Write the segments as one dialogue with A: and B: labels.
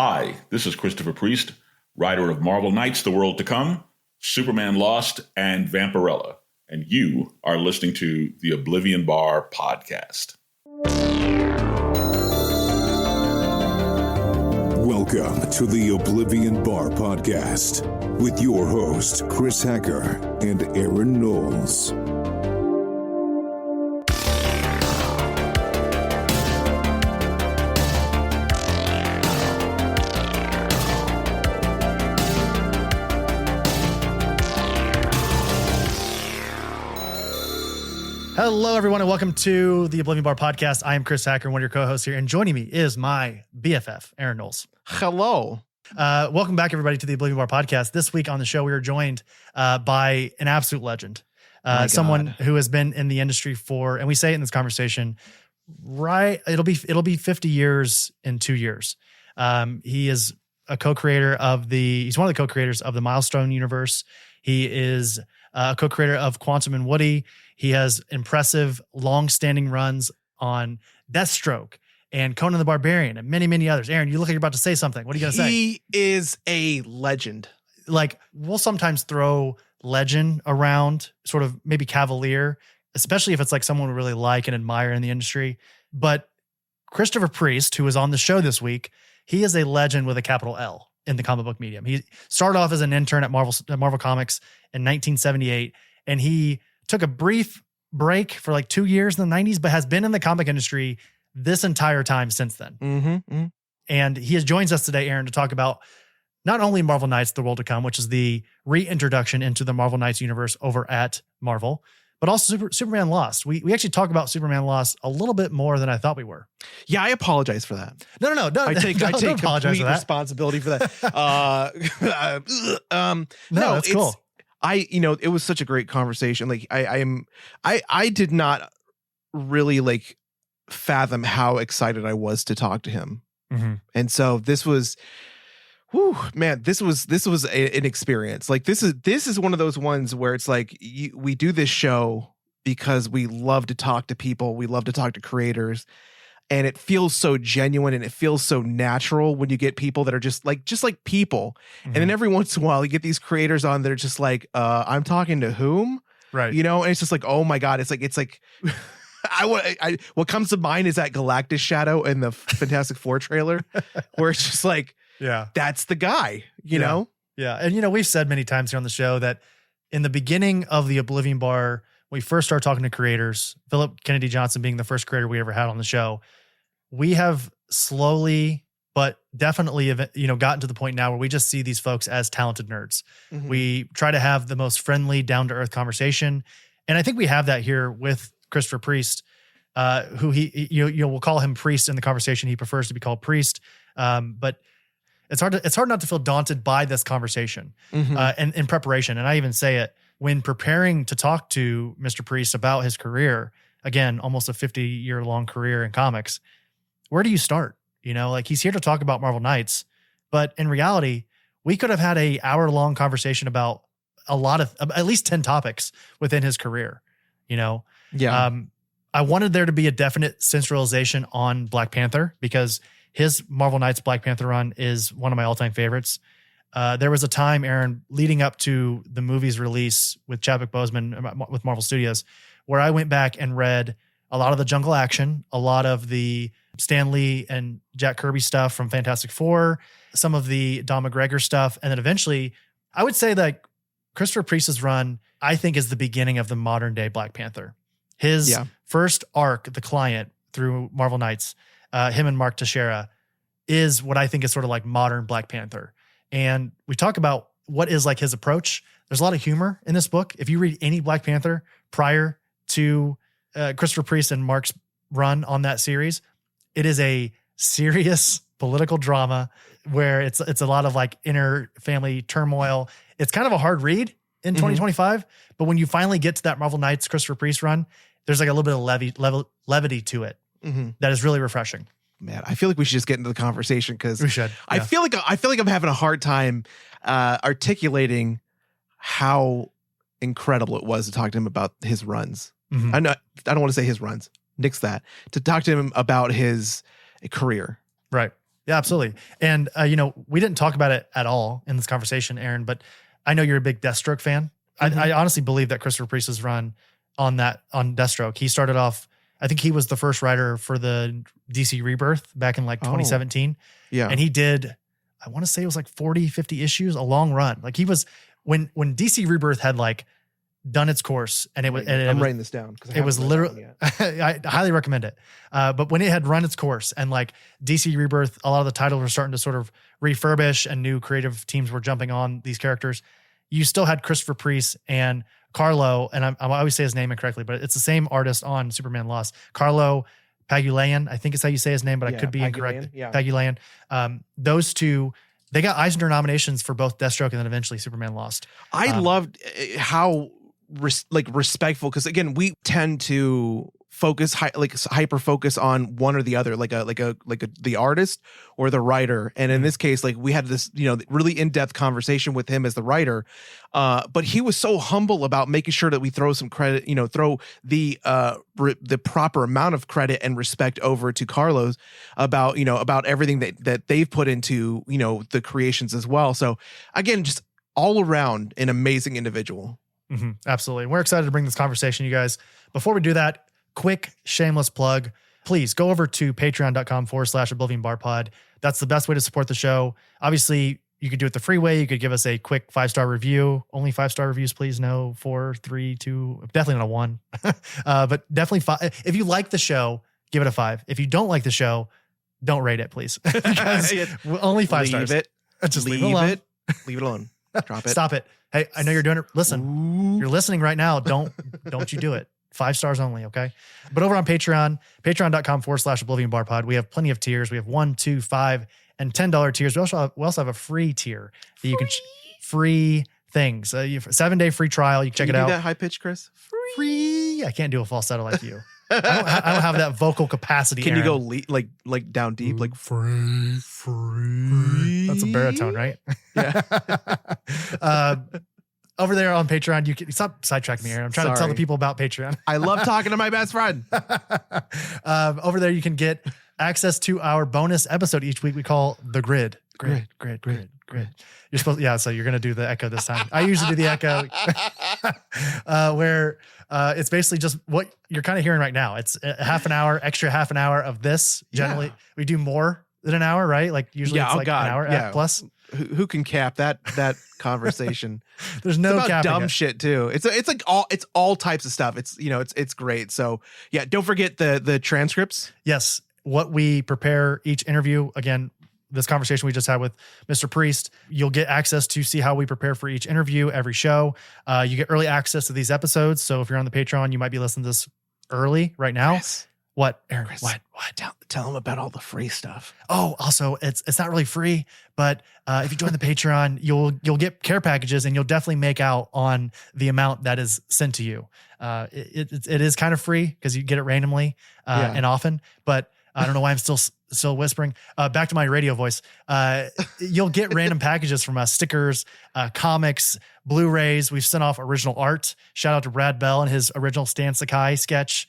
A: Hi, this is Christopher Priest, writer of Marvel Knights, The World to Come, Superman Lost, and Vampirella, and you are listening to the Oblivion Bar Podcast.
B: Welcome to the Oblivion Bar Podcast with your host, Chris Hacker and Aaron Knowles.
C: Hello, everyone, and welcome to the Oblivion Bar Podcast. I am Chris Hacker, one of your co-hosts here, and joining me is my BFF, Aaron Knowles.
D: Hello.
C: Welcome back, everybody, to the Oblivion Bar Podcast. This week on the show, we are joined by an absolute legend, someone who has been in the industry for, and we say it in this conversation, right? It'll be 50 years in 2 years. He is a co-creator of he's one of the co-creators of the Milestone universe. He is a co-creator of Quantum and Woody. He has impressive, long-standing runs on Deathstroke and Conan the Barbarian and many, many others. Aaron, you look like you're about to say something. What are you going to say?
D: He is a legend.
C: Like, we'll sometimes throw legend around, sort of maybe cavalier, especially if it's like someone we really like and admire in the industry. But Christopher Priest, who was on the show this week, he is a legend with a capital L in the comic book medium. He started off as an intern at Marvel Comics in 1978, and he took a brief break for like 2 years in the 90s, but has been in the comic industry this entire time since then. And he joins us today, Aaron, to talk about not only Marvel Knights, The World to Come, which is the reintroduction into the Marvel Knights universe over at Marvel, but also Superman Lost. We actually talk about Superman Lost a little bit more than I thought we were.
D: Yeah, I apologize for that.
C: No.
D: I take
C: don't apologize
D: complete
C: for that.
D: responsibility for that.
C: No, that's cool.
D: It was such a great conversation. Like I did not really like fathom how excited I was to talk to him. And so this was, this was an experience. Like this is one of those ones where it's like we do this show because we love to talk to people. We love to talk to creators. And it feels so genuine and it feels so natural when you get people that are just like people. And then every once in a while you get these creators on that are just like, I'm talking to whom?
C: Right.
D: You know, and it's just like, oh my God, it's like what comes to mind is that Galactus shadow in the Fantastic Four trailer where it's just like,
C: yeah,
D: that's the guy, you know?
C: Yeah. And, we've said many times here on the show that in the beginning of the Oblivion Bar, when we first started talking to creators, Philip Kennedy Johnson being the first creator we ever had on the show, we have slowly, but definitely, gotten to the point now where we just see these folks as talented nerds. We try to have the most friendly, down-to-earth conversation. And I think we have that here with Christopher Priest, who we'll call him Priest in the conversation. He prefers to be called Priest. But it's hard not to feel daunted by this conversation and in preparation. And I even say it when preparing to talk to Mr. Priest about his career, again, almost a 50-year-long career in comics. Where do you start? He's here to talk about Marvel Knights, but in reality, we could have had a hour-long conversation about a lot of, at least 10 topics within his career, Yeah. I wanted there to be a definite centralization on Black Panther because his Marvel Knights Black Panther run is one of my all-time favorites. There was a time, Aaron, leading up to the movie's release with Chadwick Boseman with Marvel Studios, where I went back and read a lot of the Jungle Action, a lot of the Stan Lee and Jack Kirby stuff from Fantastic Four, some of the Don McGregor stuff. And then eventually, I would say that Christopher Priest's run, I think, is the beginning of the modern day Black Panther. His first arc, The Client, through Marvel Knights, him and Mark Teixeira, is what I think is sort of like modern Black Panther. And we talk about what is like his approach. There's a lot of humor in this book. If you read any Black Panther prior to Christopher Priest and Mark's run on that series, it is a serious political drama where it's a lot of like inner family turmoil. It's kind of a hard read in 2025, but when you finally get to that Marvel Knights Christopher Priest run, there's like a little bit of levity to it that is really refreshing.
D: Man, I feel like we should just get into the conversation because
C: we should.
D: I feel like I'm having a hard time articulating how incredible it was to talk to him about his runs. I don't want to say his runs. Nix that. To talk to him about his career.
C: Right. Yeah, absolutely. And, we didn't talk about it at all in this conversation, Aaron, but I know you're a big Deathstroke fan. Mm-hmm. I honestly believe that Christopher Priest's run on Deathstroke, he started off, I think he was the first writer for the DC Rebirth back in 2017.
D: Yeah.
C: And he did, I want to say it was 40, 50 issues, a long run. He was, when DC Rebirth had done its course, and it was.
D: I'm writing this down because
C: it was literally. I highly recommend it. But when it had run its course, and DC Rebirth, a lot of the titles were starting to sort of refurbish, and new creative teams were jumping on these characters. You still had Christopher Priest and Carlo, and I always say his name incorrectly, but it's the same artist on Superman Lost. Carlo Pagulayan, I think is how you say his name, but I could be incorrect.
D: Yeah.
C: Pagulayan. Those two, they got Eisner nominations for both Deathstroke and then eventually Superman Lost.
D: I loved how respectful, because again, we tend to focus hyper focus on one or the other, the artist or the writer. And in this case, we had this, really in-depth conversation with him as the writer. But he was so humble about making sure that we throw some credit, throw the proper amount of credit and respect over to Carlos about everything that they've put into, the creations as well. So again, just all around an amazing individual.
C: Mm-hmm, absolutely. And we're excited to bring this conversation, you guys. Before we do that, quick shameless plug. Please go over to patreon.com/Oblivion Bar Pod. That's the best way to support the show. Obviously, you could do it the free way. You could give us a quick 5-star review. Only 5-star reviews, please. No 4, 3, 2, definitely not a 1. But definitely 5. If you like the show, give it a 5. If you don't like the show, don't rate it, please. Because only 5 stars.
D: Leave it.
C: Just leave it alone.
D: Leave it alone. Drop it.
C: Stop it. Hey, I know you're doing it. Listen, you're listening right now. Don't you do it. 5 stars only, okay? But over on Patreon, patreon.com/Oblivion Bar Pod, we have plenty of tiers. We have $1, $2, $5, and $10 tiers. We also have a free tier that you can free things. 7-day free trial. You can check it out.
D: Do that high pitch, Chris?
C: Free. I can't do a falsetto like you. I don't have that vocal capacity.
D: Can
C: Aaron.
D: You go like down deep,
C: free? That's a baritone, right?
D: Yeah.
C: Over there on Patreon, you can stop sidetracking me, Aaron. I'm trying to tell the people about Patreon.
D: I love talking to my best friend.
C: Over there, you can get access to our bonus episode each week. We call the Grid. Grid. You're supposed, so you're gonna do the echo this time. I usually do the echo, where it's basically just what you're kind of hearing right now. It's a extra half an hour of this. Generally, we do more than an hour, right? Usually it's an hour plus.
D: Who can cap that conversation?
C: There's no
D: it's about
C: capping
D: dumb
C: it.
D: shit too. It's all types of stuff. It's great. So yeah, don't forget the transcripts.
C: Yes, what we prepare each interview. Again, this conversation we just had with Mr. Priest, you'll get access to see how we prepare for each interview, every show. You get early access to these episodes. So if you're on the Patreon, you might be listening to this early right now.
D: Chris.
C: What, Aaron?
D: Chris,
C: what?
D: Tell them about all the free stuff.
C: Oh, also, it's not really free, but if you join the Patreon, you'll get care packages, and you'll definitely make out on the amount that is sent to you. It is kind of free because you get it randomly and often, but I don't know why I'm still whispering. Back to my radio voice. You'll get random packages from us: stickers, comics, Blu-rays. We've sent off original art. Shout out to Brad Bell and his original Stan Sakai sketch.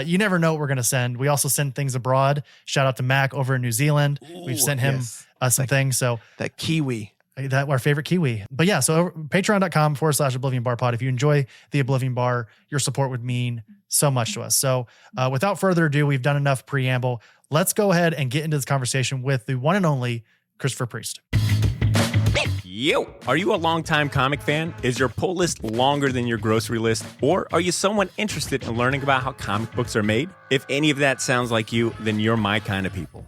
C: You never know what we're going to send. We also send things abroad. Shout out to Mac over in New Zealand. We've sent him some things. So
D: that Kiwi.
C: That our favorite Kiwi. But yeah, so patreon.com/Oblivion Bar Pod. If you enjoy the Oblivion Bar, your support would mean so much to us. So without further ado, we've done enough preamble. Let's go ahead and get into this conversation with the one and only Christopher Priest.
E: Yo, are you a longtime comic fan? Is your pull list longer than your grocery list? Or are you someone interested in learning about how comic books are made? If any of that sounds like you, then you're my kind of people.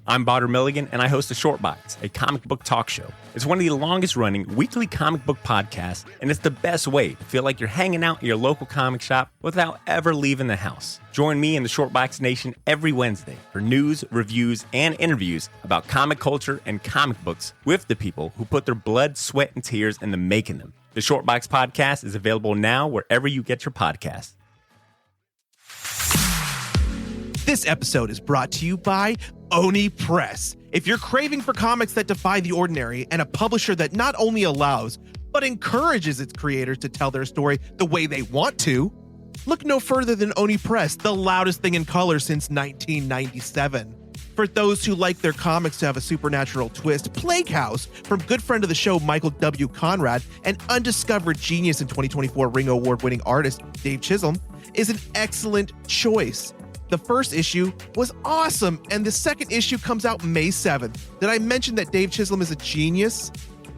E: I'm Botter Milligan, and I host The Short Bites, a comic book talk show. It's one of the longest-running weekly comic book podcasts, and it's the best way to feel like you're hanging out in your local comic shop without ever leaving the house. Join me and the Short Bites Nation every Wednesday for news, reviews, and interviews about comic culture and comic books with the people who put their blood, sweat, and tears into making them. The Short Bites Podcast is available now wherever you get your podcasts.
D: This episode is brought to you by Oni Press. If you're craving for comics that defy the ordinary and a publisher that not only allows, but encourages its creators to tell their story the way they want to, look no further than Oni Press, the loudest thing in color since 1997. For those who like their comics to have a supernatural twist, Plague House, from good friend of the show Michael W. Conrad and undiscovered genius in 2024 Ring Award-winning artist Dave Chisholm, is an excellent choice. The first issue was awesome, and the second issue comes out May 7th. Did I mention that Dave Chisholm is a genius?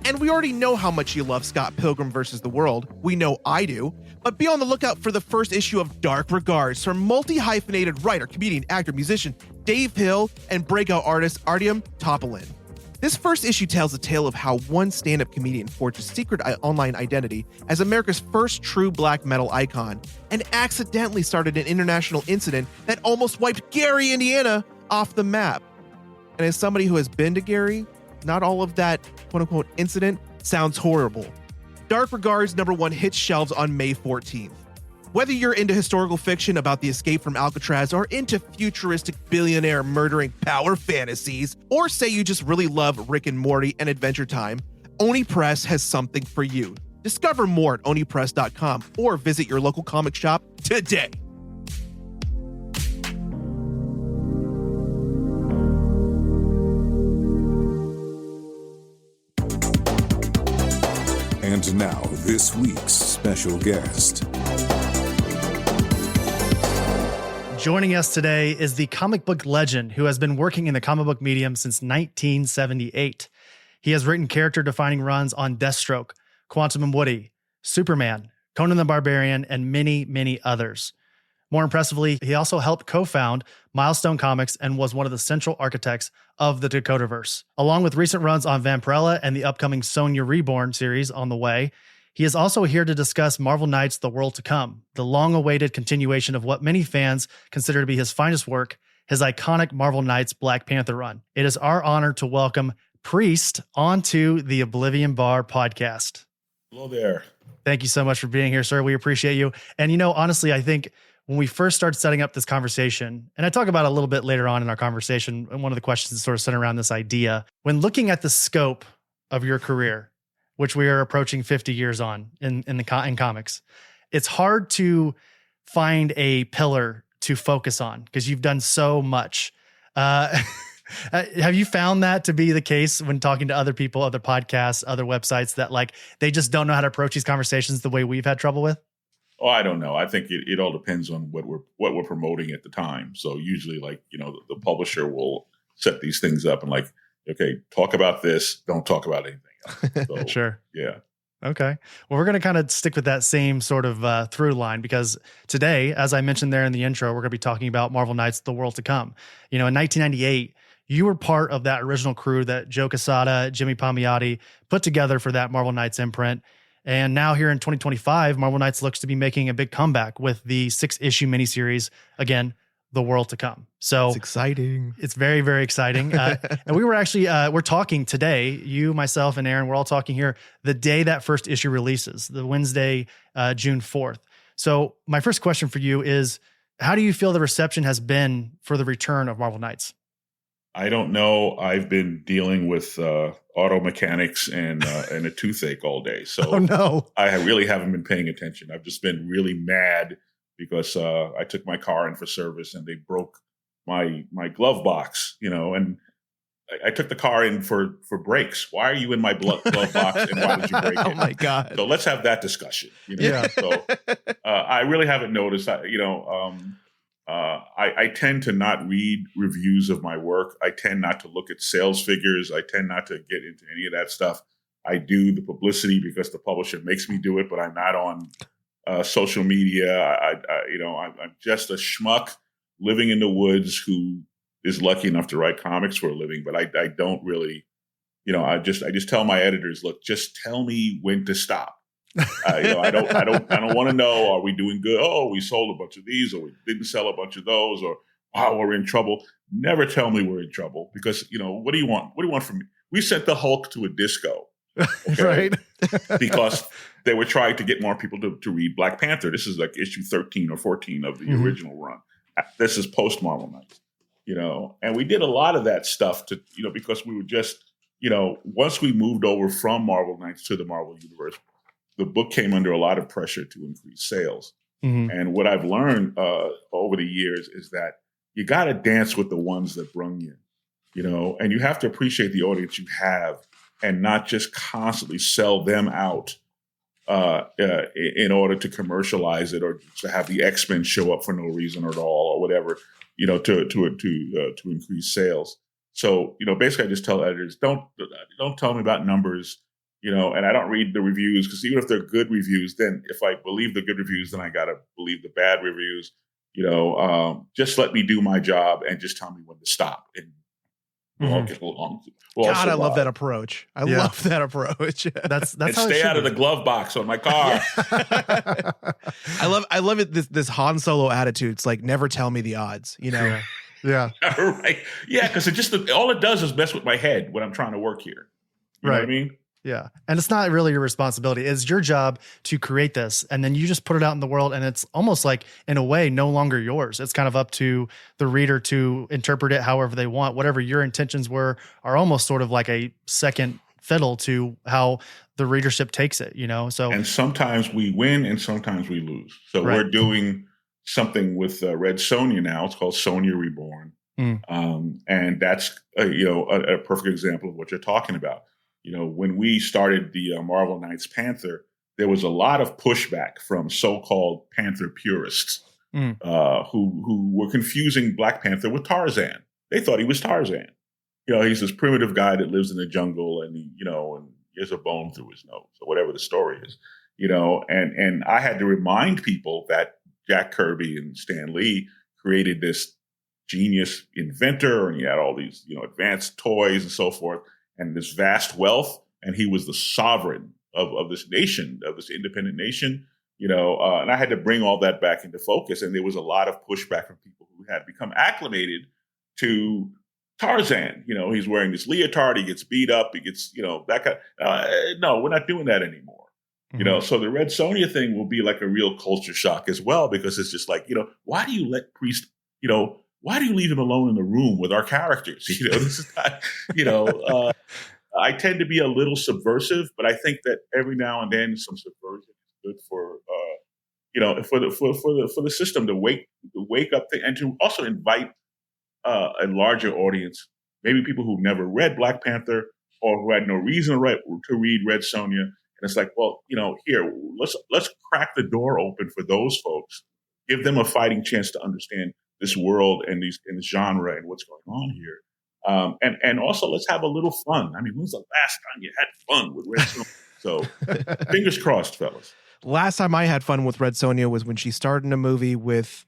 D: And we already know how much you love Scott Pilgrim vs. the World. We know I do. But be on the lookout for the first issue of Dark Regards from multi-hyphenated writer, comedian, actor, musician Dave Hill and breakout artist Artyom Topolin. This first issue tells a tale of how one stand-up comedian forged a secret online identity as America's first true black metal icon and accidentally started an international incident that almost wiped Gary, Indiana, off the map. And as somebody who has been to Gary, not all of that quote-unquote incident sounds horrible. Dark Regards #1 hits shelves on May 14th. Whether you're into historical fiction about the escape from Alcatraz or into futuristic billionaire murdering power fantasies, or say you just really love Rick and Morty and Adventure Time, Oni Press has something for you. Discover more at onipress.com or visit your local comic shop today.
B: And now, this week's special guest.
C: Joining us today is the comic book legend who has been working in the comic book medium since 1978. He has written character-defining runs on Deathstroke, Quantum and Woody, Superman, Conan the Barbarian, and many, many others. More impressively, he also helped co-found Milestone Comics and was one of the central architects of the Dakotaverse. Along with recent runs on Vampirella and the upcoming Sonya Reborn series on the way, he is also here to discuss Marvel Knights: The World to Come, the long-awaited continuation of what many fans consider to be his finest work, his iconic Marvel Knights Black Panther run. It is our honor to welcome Priest onto the Oblivion Bar podcast.
A: Hello there.
C: Thank you so much for being here, sir. We appreciate you. And honestly, I think when we first started setting up this conversation, and I talk about it a little bit later on in our conversation, and one of the questions is sort of centered around this idea, when looking at the scope of your career, which we are approaching 50 years on in comics, it's hard to find a pillar to focus on because you've done so much. Have you found that to be the case when talking to other people, other podcasts, other websites, that like they just don't know how to approach these conversations the way we've had trouble with?
A: Oh, I don't know. I think it all depends on what we're promoting at the time. So usually, the publisher will set these things up and okay, talk about this, don't talk about anything else. So,
C: Sure.
A: Yeah.
C: Okay. Well, we're going to kind of stick with that same sort of through line because today, as I mentioned there in the intro, we're going to be talking about Marvel Knights: The World to Come. In 1998, you were part of that original crew that Joe Quesada, Jimmy Palmiotti put together for that Marvel Knights imprint. And now here in 2025, Marvel Knights looks to be making a big comeback with the 6-issue miniseries, again, The World to Come. So
D: it's exciting.
C: It's very, very exciting. And we were actually, we're talking today, you, myself, and Aaron, we're all talking here the day that first issue releases, the Wednesday, June 4th. So my first question for you is, how do you feel the reception has been for the return of Marvel Knights?
A: I don't know. I've been dealing with auto mechanics and a toothache all day. So
C: Oh, no.
A: I really haven't been paying attention. I've just been really mad because I took my car in for service and they broke my glove box, and I took the car in for brakes. Why are you in my glove box and why did you break it?
D: Oh my God.
A: So let's have that discussion.
C: Yeah.
A: So I really haven't noticed. I tend to not read reviews of my work. I tend not to look at sales figures. I tend not to get into any of that stuff. I do the publicity because the publisher makes me do it, but I'm not on social media. I'm just a schmuck living in the woods who is lucky enough to write comics for a living. But I don't really, I just tell my editors, look, just tell me when to stop. I don't want to know, are we doing good? Oh, we sold a bunch of these, or we didn't sell a bunch of those, or wow, we're in trouble. Never tell me we're in trouble because, what do you want? What do you want from me? We sent the Hulk to a disco, okay?
C: Right?
A: Because they were trying to get more people to read Black Panther. This is like issue 13 or 14 of the original run. This is post Marvel Knights, and we did a lot of that stuff to, because we were just, once we moved over from Marvel Knights to the Marvel Universe, the book came under a lot of pressure to increase sales.
C: Mm-hmm.
A: And what I've learned over the years is that you got to dance with the ones that brung you. and you have to appreciate the audience you have and not just constantly sell them out in order to commercialize it or to have the X-Men show up for no reason at all or whatever, to increase sales. So, basically I just tell editors, don't tell me about numbers, and I don't read the reviews because even if they're good reviews, then if I believe the good reviews, then I got to believe the bad reviews, just let me do my job and just tell me when to stop. And we'll all get along.
D: God, I love that approach. I love that approach.
C: That's
A: and
C: how
A: stay out of the glove box on my car.
D: I love it. This Han Solo attitude. It's like, never tell me the odds,
C: Yeah.
A: Right. Yeah. Cause all it does is mess with my head when I'm trying to work here. You know what I mean?
C: Yeah. And it's not really your responsibility. It's your job to create this. And then you just put it out in the world. And it's almost like, in a way, no longer yours. It's kind of up to the reader to interpret it however they want. Whatever your intentions were are almost sort of like a second fiddle to how the readership takes it, So,
A: and sometimes we win and sometimes we lose. So we're doing something with Red Sonja now. It's called Sonja Reborn. And that's, a perfect example of what you're talking about. When we started the Marvel Knights Panther, there was a lot of pushback from so-called Panther purists who were confusing Black Panther with Tarzan. They thought he was Tarzan. He's this primitive guy that lives in the jungle and he has a bone through his nose or whatever the story is. And I had to remind people that Jack Kirby and Stan Lee created this genius inventor, and he had all these advanced toys and so forth, and this vast wealth, and he was the sovereign of this nation, of this independent nation, and I had to bring all that back into focus. And there was a lot of pushback from people who had become acclimated to Tarzan. He's wearing this leotard, he gets beat up, he gets, that kind no, we're not doing that anymore. So the Red Sonja thing will be like a real culture shock as well, because it's just like, why do you let Priest, why do you leave him alone in the room with our characters? This is not, I tend to be a little subversive, but I think that every now and then some subversion is good for, for the system to wake up and to also invite a larger audience, maybe people who've never read Black Panther or who had no reason to read Red Sonja. And it's like, well, here, let's crack the door open for those folks, give them a fighting chance to understand this world and this genre and what's going on here. And also let's have a little fun. I mean, when's the last time you had fun with Red Sonja? So fingers crossed, fellas.
D: Last time I had fun with Red Sonja was when she starred in a movie with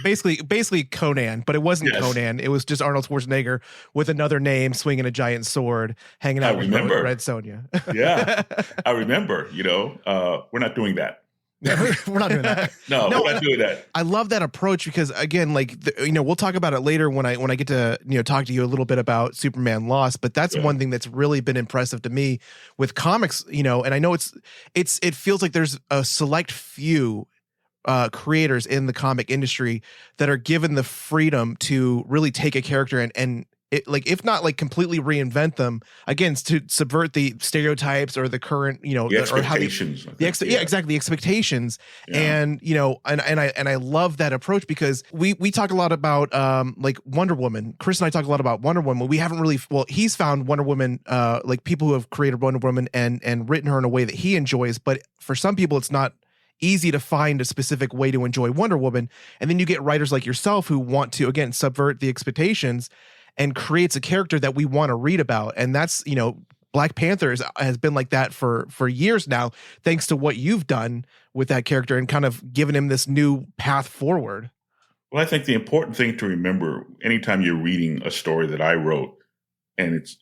D: basically Conan, but it wasn't Conan. It was just Arnold Schwarzenegger with another name, swinging a giant sword, hanging out with Red Sonja.
A: Yeah, I remember. We're not doing that.
C: We're not doing that.
A: No, we're not doing that.
D: I love that approach because, again, we'll talk about it later when I get to talk to you a little bit about Superman Lost. But that's one thing that's really been impressive to me with comics. And I know it feels like there's a select few creators in the comic industry that are given the freedom to really take a character and it, like, if not like completely reinvent them, again, to subvert the stereotypes or the current,
A: the expectations.
D: Exactly, the expectations. And and I love that approach because we talk a lot about like Wonder Woman. Chris and I talk a lot about Wonder Woman. We haven't really, he's found Wonder Woman, like people who have created Wonder Woman and written her in a way that he enjoys, but for some people it's not easy to find a specific way to enjoy Wonder Woman. And then you get writers like yourself who want to, again, subvert the expectations and creates a character that we want to read about. And that's, Black Panther has been like that for years now, thanks to what you've done with that character and kind of given him this new path forward.
A: Well, I think the important thing to remember anytime you're reading a story that I wrote, and it's,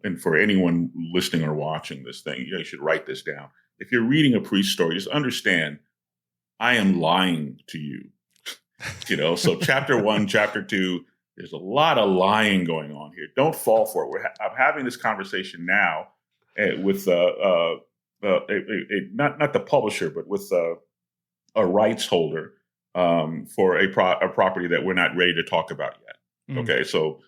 A: and for anyone listening or watching this thing, you should write this down. If you're reading a Priest story, just understand I am lying to you. So chapter 1, chapter 2, there's a lot of lying going on here. Don't fall for it. I'm having this conversation now with not the publisher, but with a rights holder for a property that we're not ready to talk about yet. Okay, so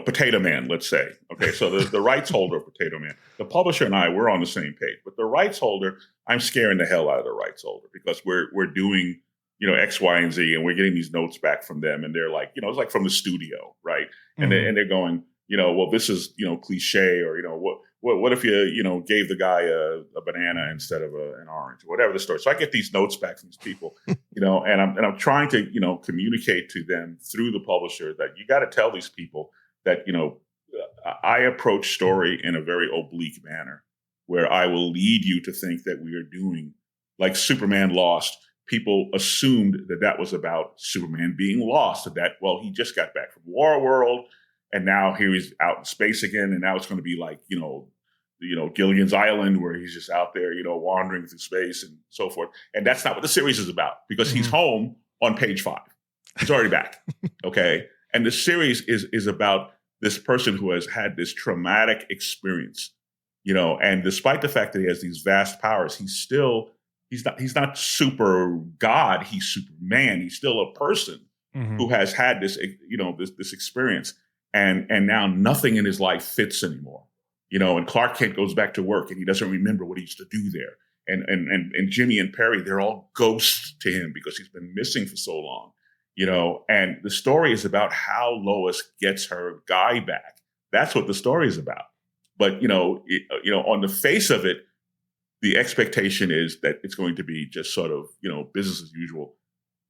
A: Potato Man, let's say. Okay, so the rights holder of Potato Man, the publisher and I, we're on the same page. But the rights holder, I'm scaring the hell out of the rights holder because we're doing X, Y, and Z, and we're getting these notes back from them, and they're like, it's like from the studio, right? And they're going, well, this is, cliche, or what if you gave the guy a banana instead of an orange, or whatever the story. So I get these notes back from these people, and I'm trying to communicate to them through the publisher that you got to tell these people that I approach story in a very oblique manner, where I will lead you to think that we are doing like Superman Lost. People assumed that was about Superman being lost, that, well, he just got back from Warworld, and now here he's out in space again, and now it's going to be like, Gilligan's Island, where he's just out there, wandering through space and so forth. And that's not what the series is about, because he's home on page 5. He's already back. Okay. And the series is about this person who has had this traumatic experience, and despite the fact that he has these vast powers, he's not super God, he's Superman. He's still a person who has had this, this experience, and now nothing in his life fits anymore. And Clark Kent goes back to work and he doesn't remember what he used to do there. And Jimmy and Perry, they're all ghosts to him because he's been missing for so long. And the story is about how Lois gets her guy back. That's what the story is about. But, on the face of it, the expectation is that it's going to be just sort of, business as usual.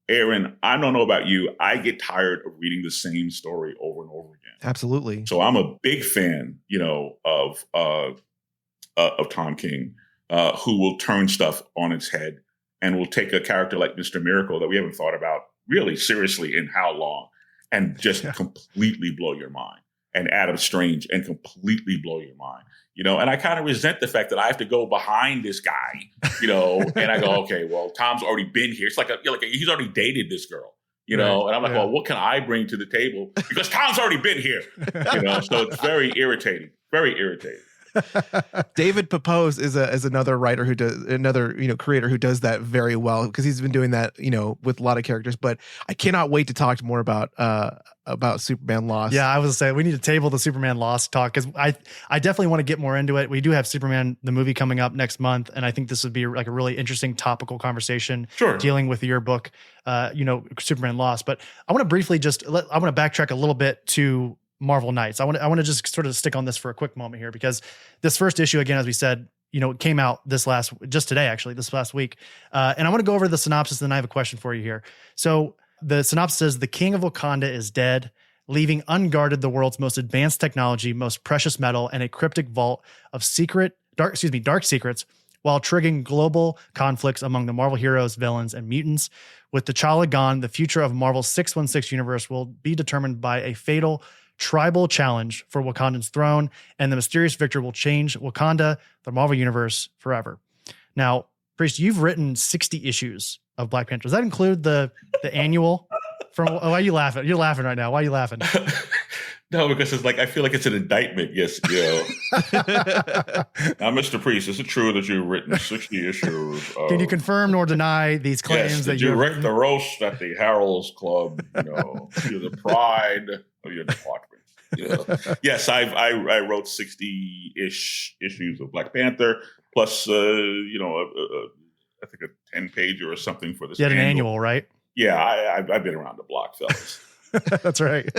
A: Aaron, I don't know about you. I get tired of reading the same story over and over again.
D: Absolutely.
A: So I'm a big fan, of Tom King, who will turn stuff on its head and will take a character like Mr. Miracle that we haven't thought about really seriously in how long, and just completely blow your mind. And Adam Strange, and completely blow your mind. And I kind of resent the fact that I have to go behind this guy, and I go, okay, well, Tom's already been here. It's like he's already dated this girl, and I'm like, well, what can I bring to the table? Because Tom's already been here, so it's very irritating, very irritating.
D: David Pepose is another writer who does creator who does that very well, because he's been doing that with a lot of characters. But I cannot wait to talk more about Superman Lost.
C: Yeah, I was saying we need to table the Superman Lost talk, because I definitely want to get more into it. We do have Superman the movie coming up next month, and I think this would be like a really interesting topical conversation dealing with your book, Superman Lost. But I want to briefly I want to backtrack a little bit to Marvel Knights. I want to just sort of stick on this for a quick moment here, because this first issue, again, as we said, it came out this last week. And I want to go over the synopsis, and then I have a question for you here. So the synopsis says, the king of Wakanda is dead, leaving unguarded the world's most advanced technology, most precious metal, and a cryptic vault of dark secrets, while triggering global conflicts among the Marvel heroes, villains, and mutants. With T'Challa gone, the future of Marvel's 616 universe will be determined by a fatal tribal challenge for Wakandan's throne, and the mysterious victor will change Wakanda, the Marvel universe, forever. Now, Priest, you've written 60 issues of Black Panther. Does that include the annual? Why are you laughing? You're laughing right now. Why are you laughing?
A: No, because it's like, I feel like it's an indictment. Yes, Now, Mr. Priest, is it true that you've written 60 issues?
C: Can you confirm nor deny these claims?
A: Yes,
C: that
A: you wrecked the roast at the Harold's Club? You're the pride of your department. Yes, I wrote 60-ish issues of Black Panther, plus I think a 10-pager or something for this.
C: You had an annual, right?
A: Yeah, I've been around the block, fellas.
C: That's right.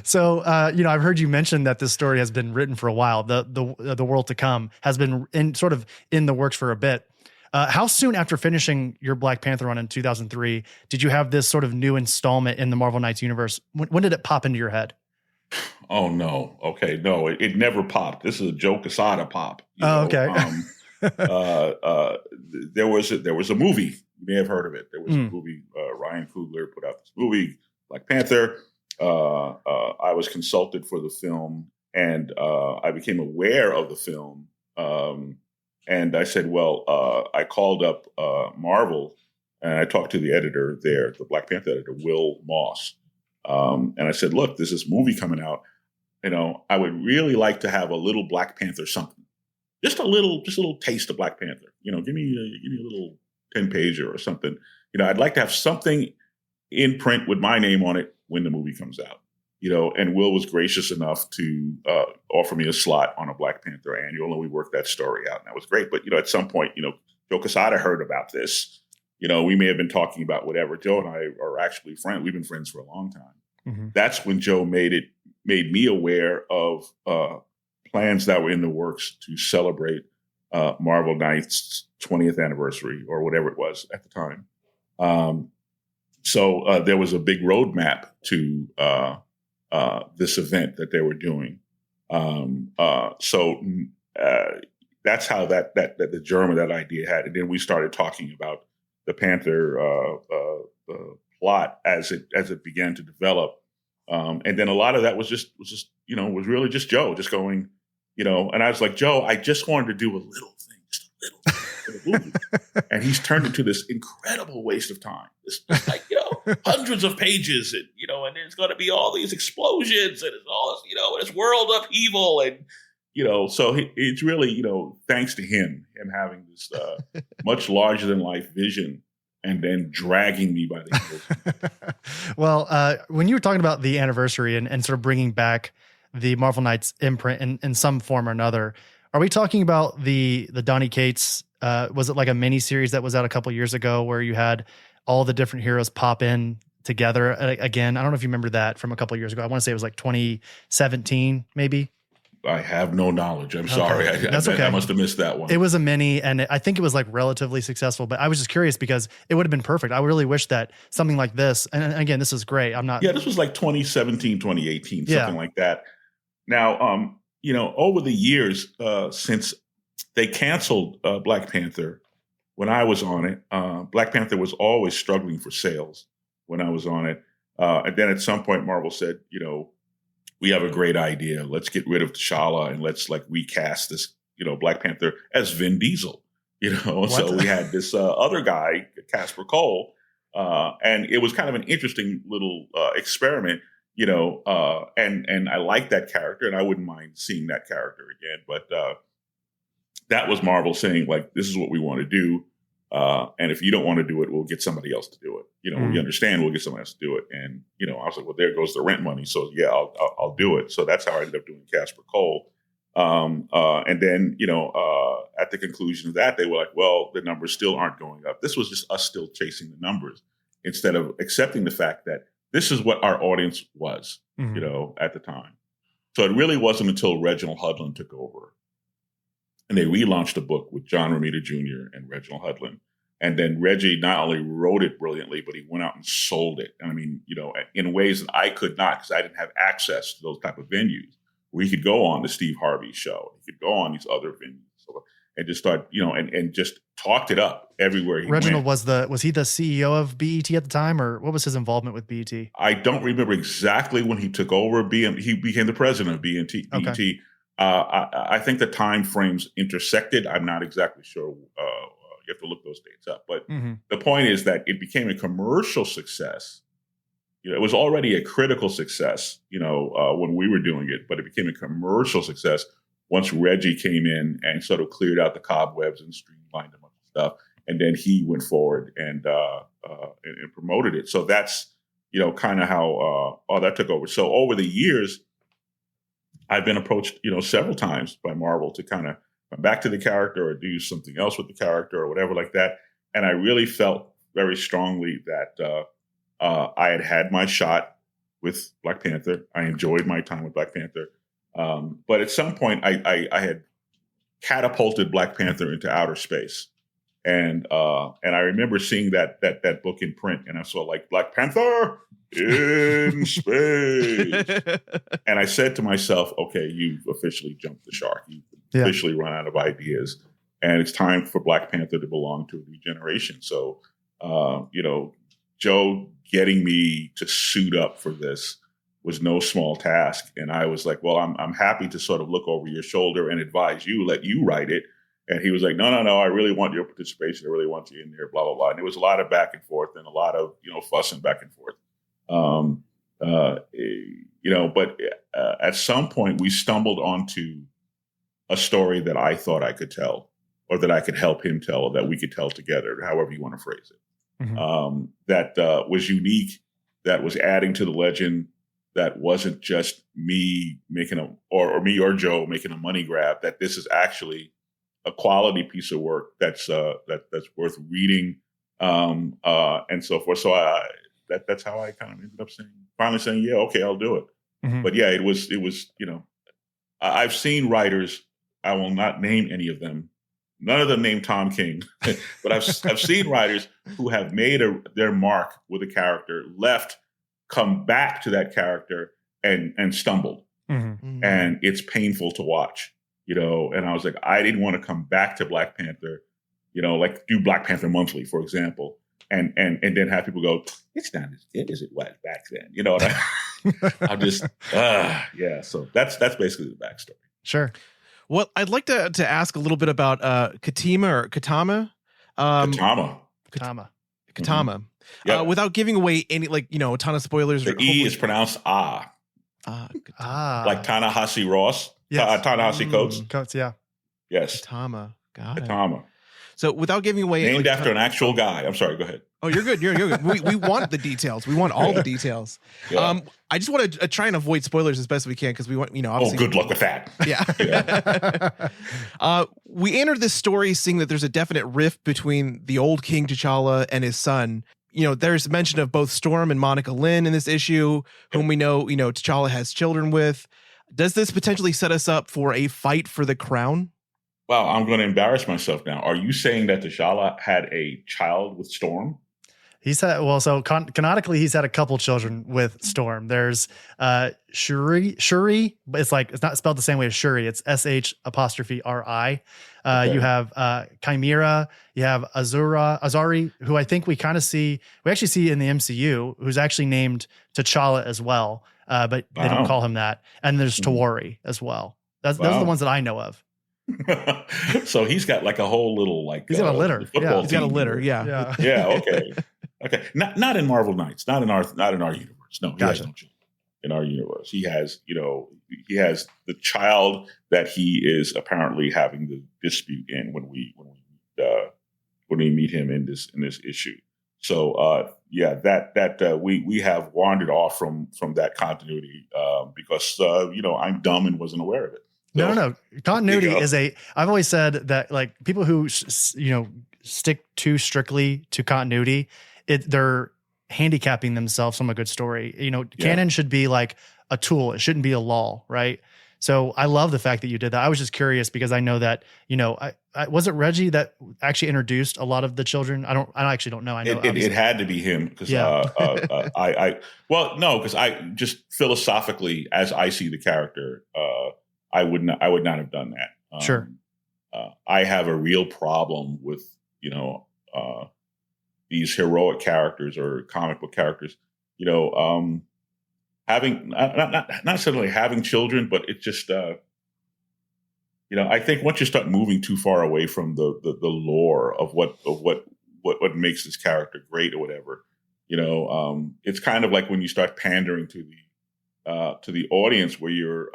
C: So, I've heard you mention that this story has been written for a while. The World to Come has been in the works for a bit. How soon after finishing your Black Panther run in 2003 did you have this sort of new installment in the Marvel Knights universe? When did it pop into your head?
A: Oh no! Okay, no, it never popped. This is a Joe Quesada pop.
C: Okay.
A: There was a movie. You may have heard of it. There was a movie. Ryan Coogler put out this movie, Black Panther. I was consulted for the film, and I became aware of the film. And I said, well, I called up Marvel, and I talked to the editor there, the Black Panther editor, Will Moss. And I said, look, there's this movie coming out. I would really like to have a little Black Panther something. Just a little taste of Black Panther. Give me a little 10-pager or something. I'd like to have something in print with my name on it when the movie comes out. And Will was gracious enough to offer me a slot on a Black Panther annual, and we worked that story out, and that was great. But at some point, Joe Quesada heard about this, we may have been talking about whatever. Joe and I are actually friends. We've been friends for a long time.
C: Mm-hmm.
A: That's when Joe made me aware of plans that were in the works to celebrate Marvel Knights' 20th anniversary or whatever it was at the time. So there was a big roadmap to this event that they were doing. So that's how that the germ of that idea had. And then we started talking about the Panther plot as it began to develop. And then a lot of that was really just Joe just going, and I was like, Joe, I just wanted to do a little thing, just a little thing for the movie. And he's turned into this incredible waste of time. It's like, hundreds of pages and, and there's going to be all these explosions and it's all this, this world upheaval. And, so it's really, thanks to him having this much larger than life vision and then dragging me by the heels.
C: Well, when you were talking about the anniversary and sort of bringing back the Marvel Knights imprint in some form or another, are we talking about the Donny Cates? Was it like a mini series that was out a couple years ago where you had all the different heroes pop in together again? I don't know if you remember that from a couple of years ago. I want to say it was like 2017, maybe.
A: I have no knowledge. I'm sorry.
C: That's okay.
A: I must have missed that one.
C: It was a mini, and I think it was like relatively successful, but I was just curious because it would have been perfect. I really wish that something like this, and again, this is great.
A: Yeah, this was like 2017, 2018, something like that. Now, over the years, since they canceled Black Panther, when I was on it, Black Panther was always struggling for sales when I was on it. And then at some point, Marvel said, we have a great idea. Let's get rid of T'Challa and let's recast this, Black Panther as Vin Diesel, So we had this other guy, Casper Cole, and it was kind of an interesting little experiment, and I liked that character and I wouldn't mind seeing that character again. But that was Marvel saying, this is what we want to do. And if you don't want to do it, we'll get somebody else to do it. We understand we'll get somebody else to do it. And, I was like, well, there goes the rent money. So yeah, I'll do it. So that's how I ended up doing Casper Cole. And then, at the conclusion of that, they were like, well, the numbers still aren't going up. This was just us still chasing the numbers instead of accepting the fact that this is what our audience was, at the time. So it really wasn't until Reginald Hudlin took over and they relaunched the book with John Romita Jr. and Reginald Hudlin. And then Reggie not only wrote it brilliantly, but he went out and sold it. And I mean, in ways that I could not, because I didn't have access to those type of venues where he could go on the Steve Harvey show. He could go on these other venues and just start, and just talked it up everywhere he
C: Reginald
A: went.
C: was he the CEO of BET at the time, or what was his involvement with BET?
A: I don't remember exactly when he took over. He became the president of BET.
C: Okay.
A: I think the time frames intersected. I'm not exactly sure. You have to look those dates up. But the point is that it became a commercial success. It was already a critical success, when we were doing it, but it became a commercial success once Reggie came in and sort of cleared out the cobwebs and streamlined a bunch of stuff. And then he went forward and promoted it. So that's, kind of how all that took over. So over the years, I've been approached, several times by Marvel to kind of come back to the character or do something else with the character or whatever like that. And I really felt very strongly that I had my shot with Black Panther. I enjoyed my time with Black Panther. But at some point, I had catapulted Black Panther into outer space. And I remember seeing that book in print, and I saw Black Panther in space. And I said to myself, okay, you've officially jumped the shark. You've officially run out of ideas. And it's time for Black Panther to belong to a new generation. So, Joe getting me to suit up for this was no small task. And I was like, well, I'm happy to sort of look over your shoulder and advise you, let you write it. And he was like, no, I really want your participation. I really want you in there, blah, blah, blah. And it was a lot of back and forth and a lot of, fussing back and forth. But at some point we stumbled onto a story that I thought I could tell, or that I could help him tell, or that we could tell together, however you want to phrase it. That was unique, that was adding to the legend, that wasn't just me making me or Joe making a money grab, that this is actually a quality piece of work that's worth reading, and so forth. So that's how I kind of ended up finally saying, yeah, okay, I'll do it.
C: Mhm.
A: But yeah, it was, I've seen writers, I will not name any of them. None of them named Tom King, but I've seen writers who have made their mark with a character, left, come back to that character and stumbled.
C: Mhm.
A: And it's painful to watch, and I was like, I didn't want to come back to Black Panther, like do Black Panther Monthly, for example, and then have people go, it's not as good as it was back then. And I'm just, yeah. So that's basically the backstory.
C: Sure.
D: Well, I'd like to ask a little bit about Katama.
A: Katama.
C: Katama.
A: Yep.
D: Without giving away any, a ton of spoilers.
A: The E is pronounced ah. Like Ta-Nehisi Ross.
C: Yes.
A: Ta-Nehisi Coates.
C: Coates, yeah.
A: Yes.
D: Katama. Got it.
A: Katama.
D: So without giving away,
A: named after an actual guy. I'm sorry. Go ahead.
D: Oh, you're good. You're good. We want the details. We want all the details.
A: Yeah.
D: I just want to try and avoid spoilers as best we can because we want, obviously.
A: Oh, good luck with that.
D: Yeah. We entered this story seeing that there's a definite rift between the old King T'Challa and his son. There's mention of both Storm and Monica Lynn in this issue, whom we know, T'Challa has children with. Does this potentially set us up for a fight for the crown?
A: Wow, I'm going to embarrass myself now. Are you saying that T'Challa had a child with Storm?
C: He's had, so canonically, he's had a couple children with Storm. There's Shuri, but it's not spelled the same way as Shuri. It's SH'Ri. Okay. You have Chimera. You have Azari, who I think we actually see in the MCU, who's actually named T'Challa as well, but they don't call him that. And there's Tawari as well. Those are the ones that I know of.
A: So he's got like a whole little
C: he's got a litter.
A: Yeah,
D: he's got a litter. Yeah.
A: Okay. Okay. Not in Marvel Knights. Not in our universe. No, he has no children in our universe. He has he has the child that he is apparently having the dispute in when we meet him in this issue. So we have wandered off from that continuity because I'm dumb and wasn't aware of it. So,
C: No. Continuity is I've always said that like people who, stick too strictly to continuity, they're handicapping themselves from a good story. Canon should be like a tool. It shouldn't be a law, right? So I love the fact that you did that. I was just curious because I know that, I was it Reggie that actually introduced a lot of the children? I actually don't know. I know
A: it had to be him because because I just philosophically, as I see the character, I would not have done that.
C: Sure.
A: I have a real problem with, these heroic characters or comic book characters, having not necessarily having children, but it's just, I think once you start moving too far away from the lore of what makes this character great or whatever, it's kind of like when you start pandering to the audience where you're,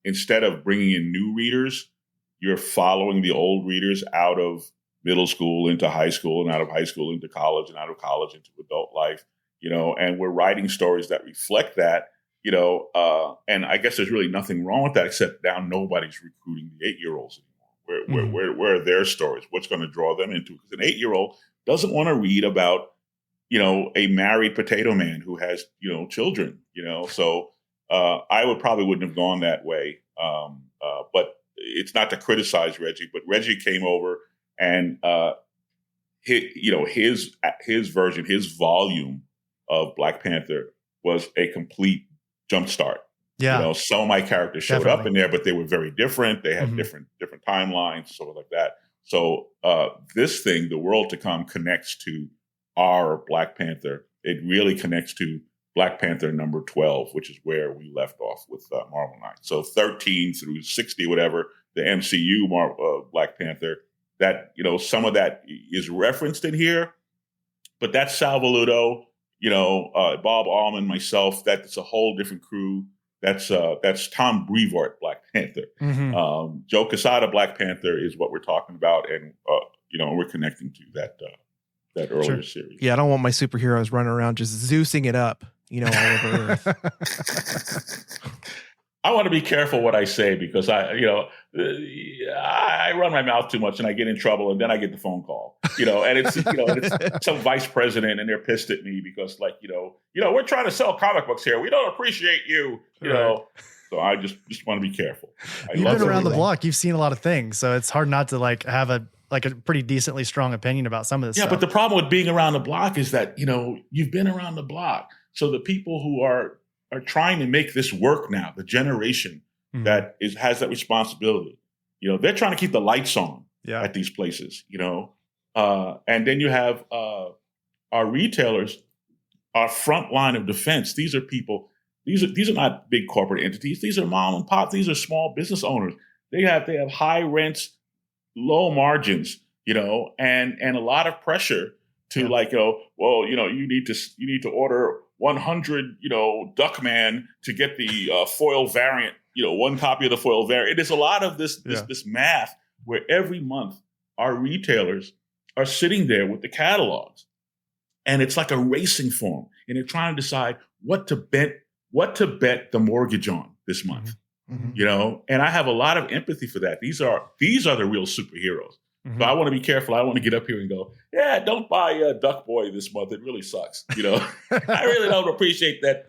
A: instead of bringing in new readers, you're following the old readers out of middle school into high school and out of high school into college and out of college into adult life, and we're writing stories that reflect that, and I guess there's really nothing wrong with that, except now nobody's recruiting the 8-year-olds anymore. Where are their stories? What's going to draw them into? Because an 8-year-old doesn't want to read about, a married potato man who has, children, so I wouldn't have gone that way. But it's not to criticize Reggie, but Reggie came over and his version, his volume of Black Panther was a complete jumpstart.
C: Yeah.
A: Some of my characters showed up in there, but they were very different. They had different timelines, sort of like that. So this thing, The World to Come, connects to our Black Panther. It really connects to Black Panther number 12, which is where we left off with Marvel Knights. So 13 through 60, whatever, the MCU Black Panther, that, some of that is referenced in here, but that's Sal Valuto, Bob Allman, myself, that's a whole different crew. That's Tom Brevoort, Black Panther. Joe Quesada, Black Panther is what we're talking about. And, we're connecting to that earlier series.
D: Yeah. I don't want my superheroes running around just Zeusing it up, all over Earth.
A: I want to be careful what I say because I run my mouth too much and I get in trouble, and then I get the phone call, and it's, it's some vice president, and they're pissed at me because, like, we're trying to sell comic books here. We don't appreciate you, know. So I just want to be careful.
C: You've been around the block. You've seen a lot of things, so it's hard not to like have a pretty decently strong opinion about some of this stuff.
A: But the problem with being around the block is that, you've been around the block. So the people who are trying to make this work now, the generation that has that responsibility, they're trying to keep the lights on at these places, and then you have our retailers, our front line of defense. These are people, these are not big corporate entities. These are mom and pop. These are small business owners. They have high rents, low margins, and a lot of pressure to you need to order 100, Duckman to get the foil variant, one copy of the foil variant. It is a lot of this math where every month our retailers are sitting there with the catalogs, and it's like a racing form, and they're trying to decide what to bet the mortgage on this month. And I have a lot of empathy for that. These are the real superheroes. So I want to be careful. I want to get up here and go, don't buy Duck Boy this month. It really sucks. I really don't appreciate that,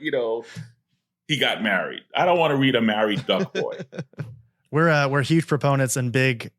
A: he got married. I don't want to read a married Duck Boy.
C: We're huge proponents and big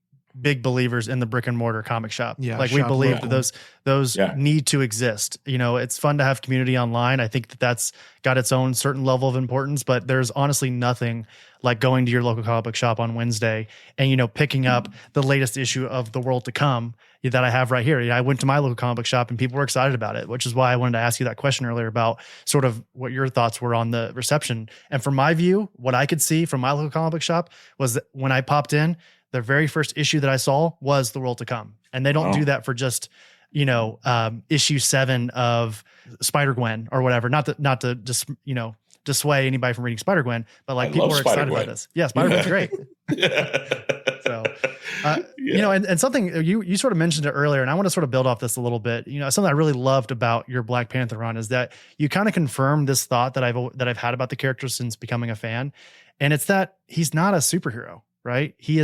C: believers in the brick and mortar comic shop.
D: Yeah,
C: like we believe that those need to exist. It's fun to have community online. I think that's got its own certain level of importance, but there's honestly nothing like going to your local comic book shop on Wednesday and, picking up the latest issue of The World to Come that I have right here. I went to my local comic book shop and people were excited about it, which is why I wanted to ask you that question earlier about sort of what your thoughts were on the reception. And from my view, what I could see from my local comic book shop was that when I popped in, the very first issue that I saw was The World to Come. And they don't do that for just, issue 7 of Spider-Gwen or whatever. Not to just, dissuade anybody from reading Spider-Gwen, but like people are excited about this. Yeah, Spider-Gwen's great. So, and something you sort of mentioned it earlier, and I want to sort of build off this a little bit. Something I really loved about your Black Panther run is that you kind of confirmed this thought that I've had about the character since becoming a fan, and it's that he's not a superhero, right? He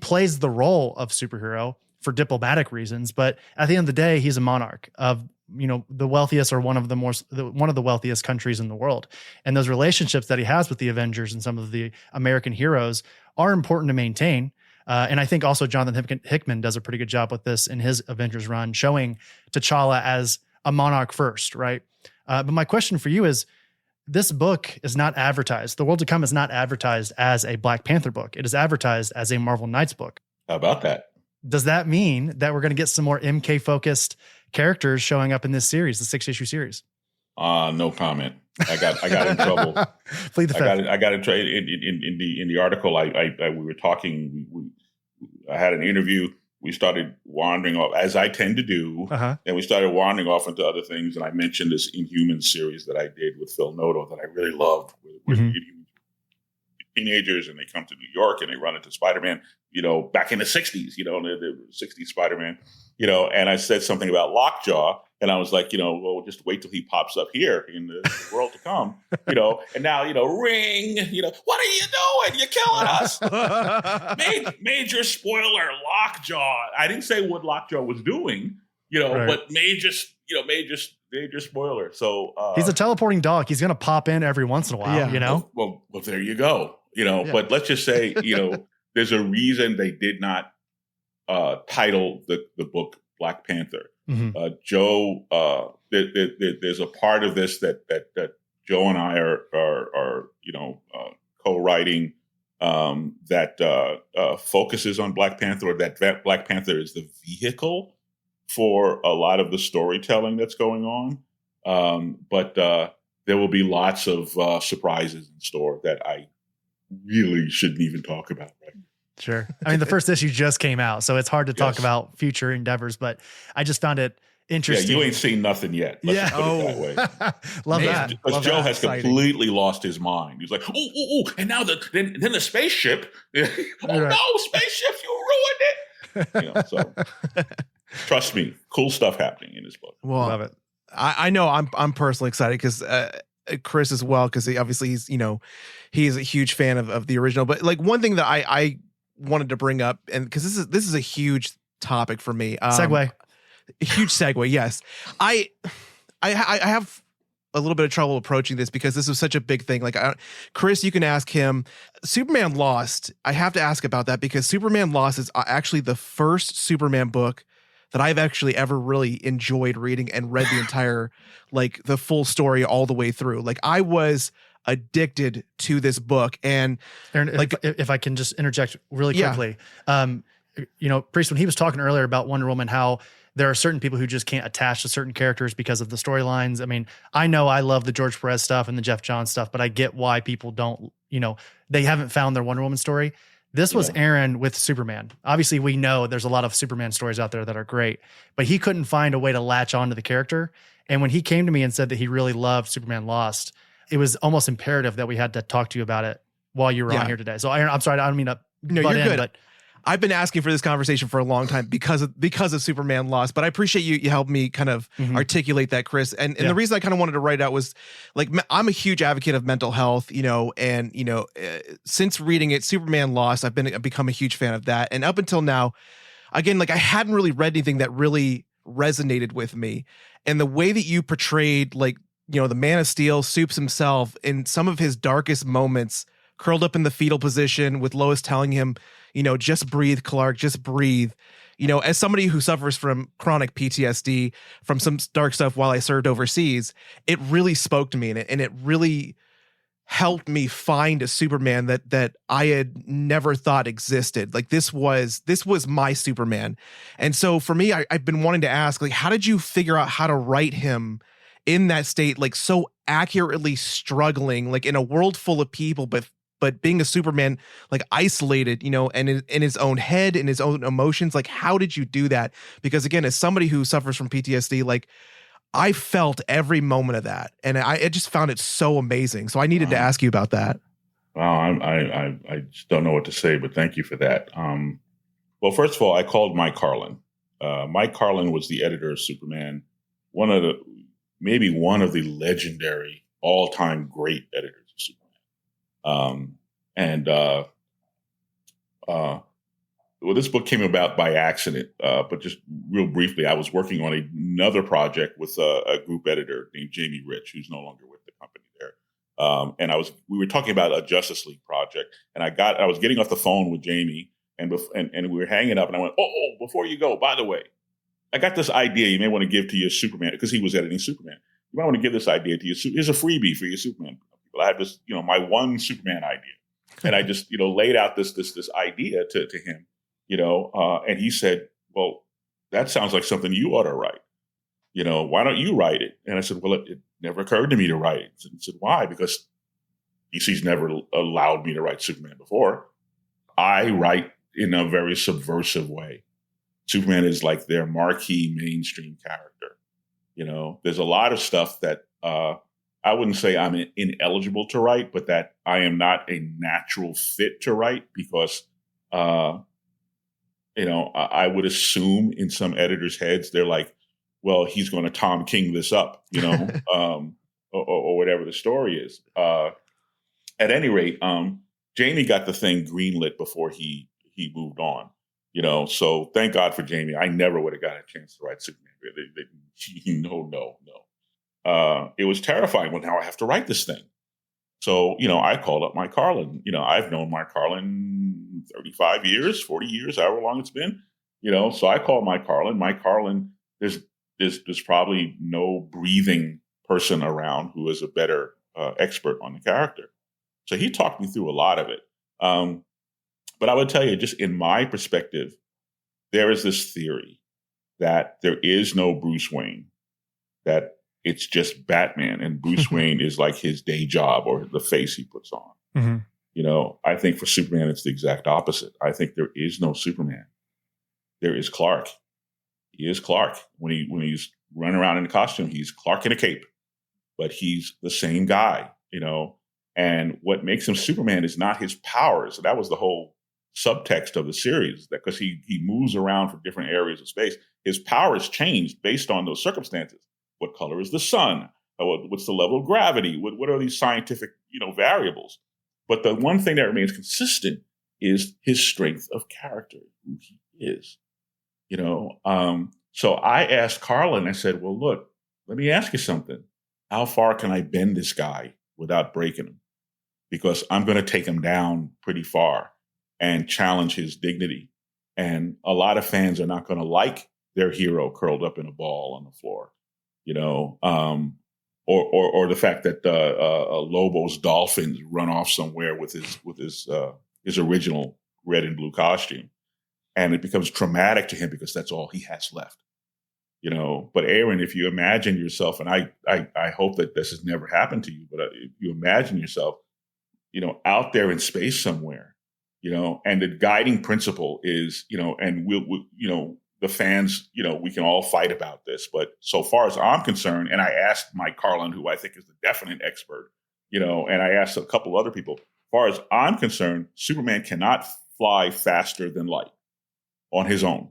C: plays the role of superhero for diplomatic reasons, but at the end of the day, he's a monarch of the wealthiest or one of the wealthiest countries in the world. And those relationships that he has with the Avengers and some of the American heroes are important to maintain. And I think also Jonathan Hickman does a pretty good job with this in his Avengers run, showing T'Challa as a monarch first, right? But my question for you is, this book is not advertised. The World to Come is not advertised as a Black Panther book. It is advertised as a Marvel Knights book.
A: How about that?
C: Does that mean that we're going to get some more MK-focused characters showing up in this series, the 6-issue series?
A: No comment. I got in trouble.
C: Plead the fifth.
A: I got in trouble in the article. We were talking. I had an interview. We started wandering off, as I tend to do, and we started wandering off into other things. And I mentioned this Inhuman series that I did with Phil Noto that I really loved, where teenagers and they come to New York and they run into Spider-Man, back in the 60s, the 60s Spider-Man, and I said something about Lockjaw, and I was like, well, just wait till he pops up here in the World to Come, and now, Ring, what are you doing? You're killing us. Major spoiler, Lockjaw. I didn't say what Lockjaw was doing, but major spoiler. So
C: he's a teleporting dog. He's going to pop in every once in a while,
A: Well, there you go. But let's just say, there's a reason they did not title the book Black Panther. Joe, there's a part of this that Joe and I are co-writing that focuses on Black Panther, or that Black Panther is the vehicle for a lot of the storytelling that's going on. But there will be lots of surprises in store that I really shouldn't even talk about. Right?
C: Sure. I mean, the first issue just came out, so it's hard to talk about future endeavors, but I just found it interesting.
A: Yeah, you ain't seen nothing yet. Let's put it that way.
C: Love that.
A: Because Joe has completely lost his mind. He's like, oh, and now then the spaceship. No, spaceship, you ruined it. So trust me, cool stuff happening in this book.
D: Well,
C: love it.
D: I know I'm personally excited because Chris as well, because obviously he's a huge fan of the original. But like one thing that I wanted to bring up, and because this is a huge topic for me.
C: Segue.
D: A huge segue. Yes. I have a little bit of trouble approaching this because this was such a big thing. Like, Chris, you can ask him. Superman Lost. I have to ask about that because Superman Lost is actually the first Superman book that I've actually ever really enjoyed reading and read the entire, like the full story all the way through. Like, I was addicted to this book. And
C: Aaron,
D: like,
C: if I can just interject really quickly, Priest, when he was talking earlier about Wonder Woman, how there are certain people who just can't attach to certain characters because of the storylines. I mean, I know I love the George Perez stuff and the Jeff Johns stuff, but I get why people don't, they haven't found their Wonder Woman story. This was Aaron with Superman. Obviously, we know there's a lot of Superman stories out there that are great, but he couldn't find a way to latch onto the character. And when he came to me and said that he really loved Superman Lost, it was almost imperative that we had to talk to you about it while you were on here today. So Aaron, I'm sorry, I don't mean to butt in,
D: good.
C: But
D: I've been asking for this conversation for a long time because of Superman Lost, but I appreciate you helped me kind of articulate that, Chris. And the reason I kind of wanted to write out was, like, I'm a huge advocate of mental health, since reading it, Superman Lost, I've become a huge fan of that. And up until now, again, like, I hadn't really read anything that really resonated with me. And the way that you portrayed, like, the Man of Steel, Supes himself, in some of his darkest moments, curled up in the fetal position with Lois telling him, just breathe, Clark, just breathe. As somebody who suffers from chronic PTSD from some dark stuff while I served overseas, it really spoke to me, and it really helped me find a Superman that I had never thought existed. Like, this was my Superman. And so for me, I've been wanting to ask, like, how did you figure out how to write him in that state, like, so accurately struggling, like, in a world full of people, but being a Superman, like, isolated, and in his own head, in his own emotions? Like, how did you do that? Because again, as somebody who suffers from PTSD, like, I felt every moment of that, and I just found it so amazing. So I needed to ask you about that.
A: Wow, I just don't know what to say, but thank you for that. Well, first of all, I called Mike Carlin. Mike Carlin was the editor of Superman, maybe one of the legendary all-time great editors of Superman. Well, this book came about by accident, but just real briefly, I was working on another project with a group editor named Jamie Rich, who's no longer with the company there. And we were talking about a Justice League project, and I was getting off the phone with Jamie, and we were hanging up, and I went, oh, before you go, by the way, I got this idea you may want to give to your Superman, because he was editing Superman. You might want to give this idea to your, here's a freebie for your Superman people. I have this, my one Superman idea. And I just, laid out this idea to him, and he said, well, that sounds like something you ought to write. Why don't you write it? And I said, well, it never occurred to me to write it. And he said, why? Because DC's never allowed me to write Superman before. I write in a very subversive way. Superman is like their marquee mainstream character. There's a lot of stuff that I wouldn't say I'm ineligible to write, but that I am not a natural fit to write because, I would assume in some editors' heads, they're like, well, he's going to Tom King this up, or whatever the story is. At any rate, Jamie got the thing greenlit before he moved on, so thank God for Jamie. I never would have got a chance to write Superman. No. It was terrifying. Well, now I have to write this thing. So, I called up Mike Carlin. I've known Mike Carlin 35 years, 40 years, however long it's been. So I called Mike Carlin. Mike Carlin, there's probably no breathing person around who is a better expert on the character. So he talked me through a lot of it. But I would tell you, just in my perspective, there is this theory that there is no Bruce Wayne, that it's just Batman, and Bruce Wayne is like his day job or the face he puts on. Mm-hmm. I think for Superman, it's the exact opposite. I think there is no Superman. There is Clark. He is Clark. When he's running around in a costume, he's Clark in a cape, but he's the same guy, and what makes him Superman is not his powers. That was the whole subtext of the series, that because he moves around from different areas of space, his powers changed based on those circumstances. What color is the sun? What's the level of gravity? What are these scientific, variables? But the one thing that remains consistent is his strength of character, who he is. So I asked Carlin, I said, well, look, let me ask you something. How far can I bend this guy without breaking him? Because I'm going to take him down pretty far and challenge his dignity. And a lot of fans are not going to like their hero curled up in a ball on the floor, or the fact that Lobo's Dolphins run off somewhere with his original red and blue costume, and it becomes traumatic to him because that's all he has left. But Aaron, if you imagine yourself, and I hope that this has never happened to you, but if you imagine yourself, out there in space somewhere, and the guiding principle is, and we'll the fans, we can all fight about this, but so far as I'm concerned, and I asked Mike Carlin, who I think is the definite expert, and I asked a couple other people, as far as I'm concerned, Superman cannot fly faster than light on his own.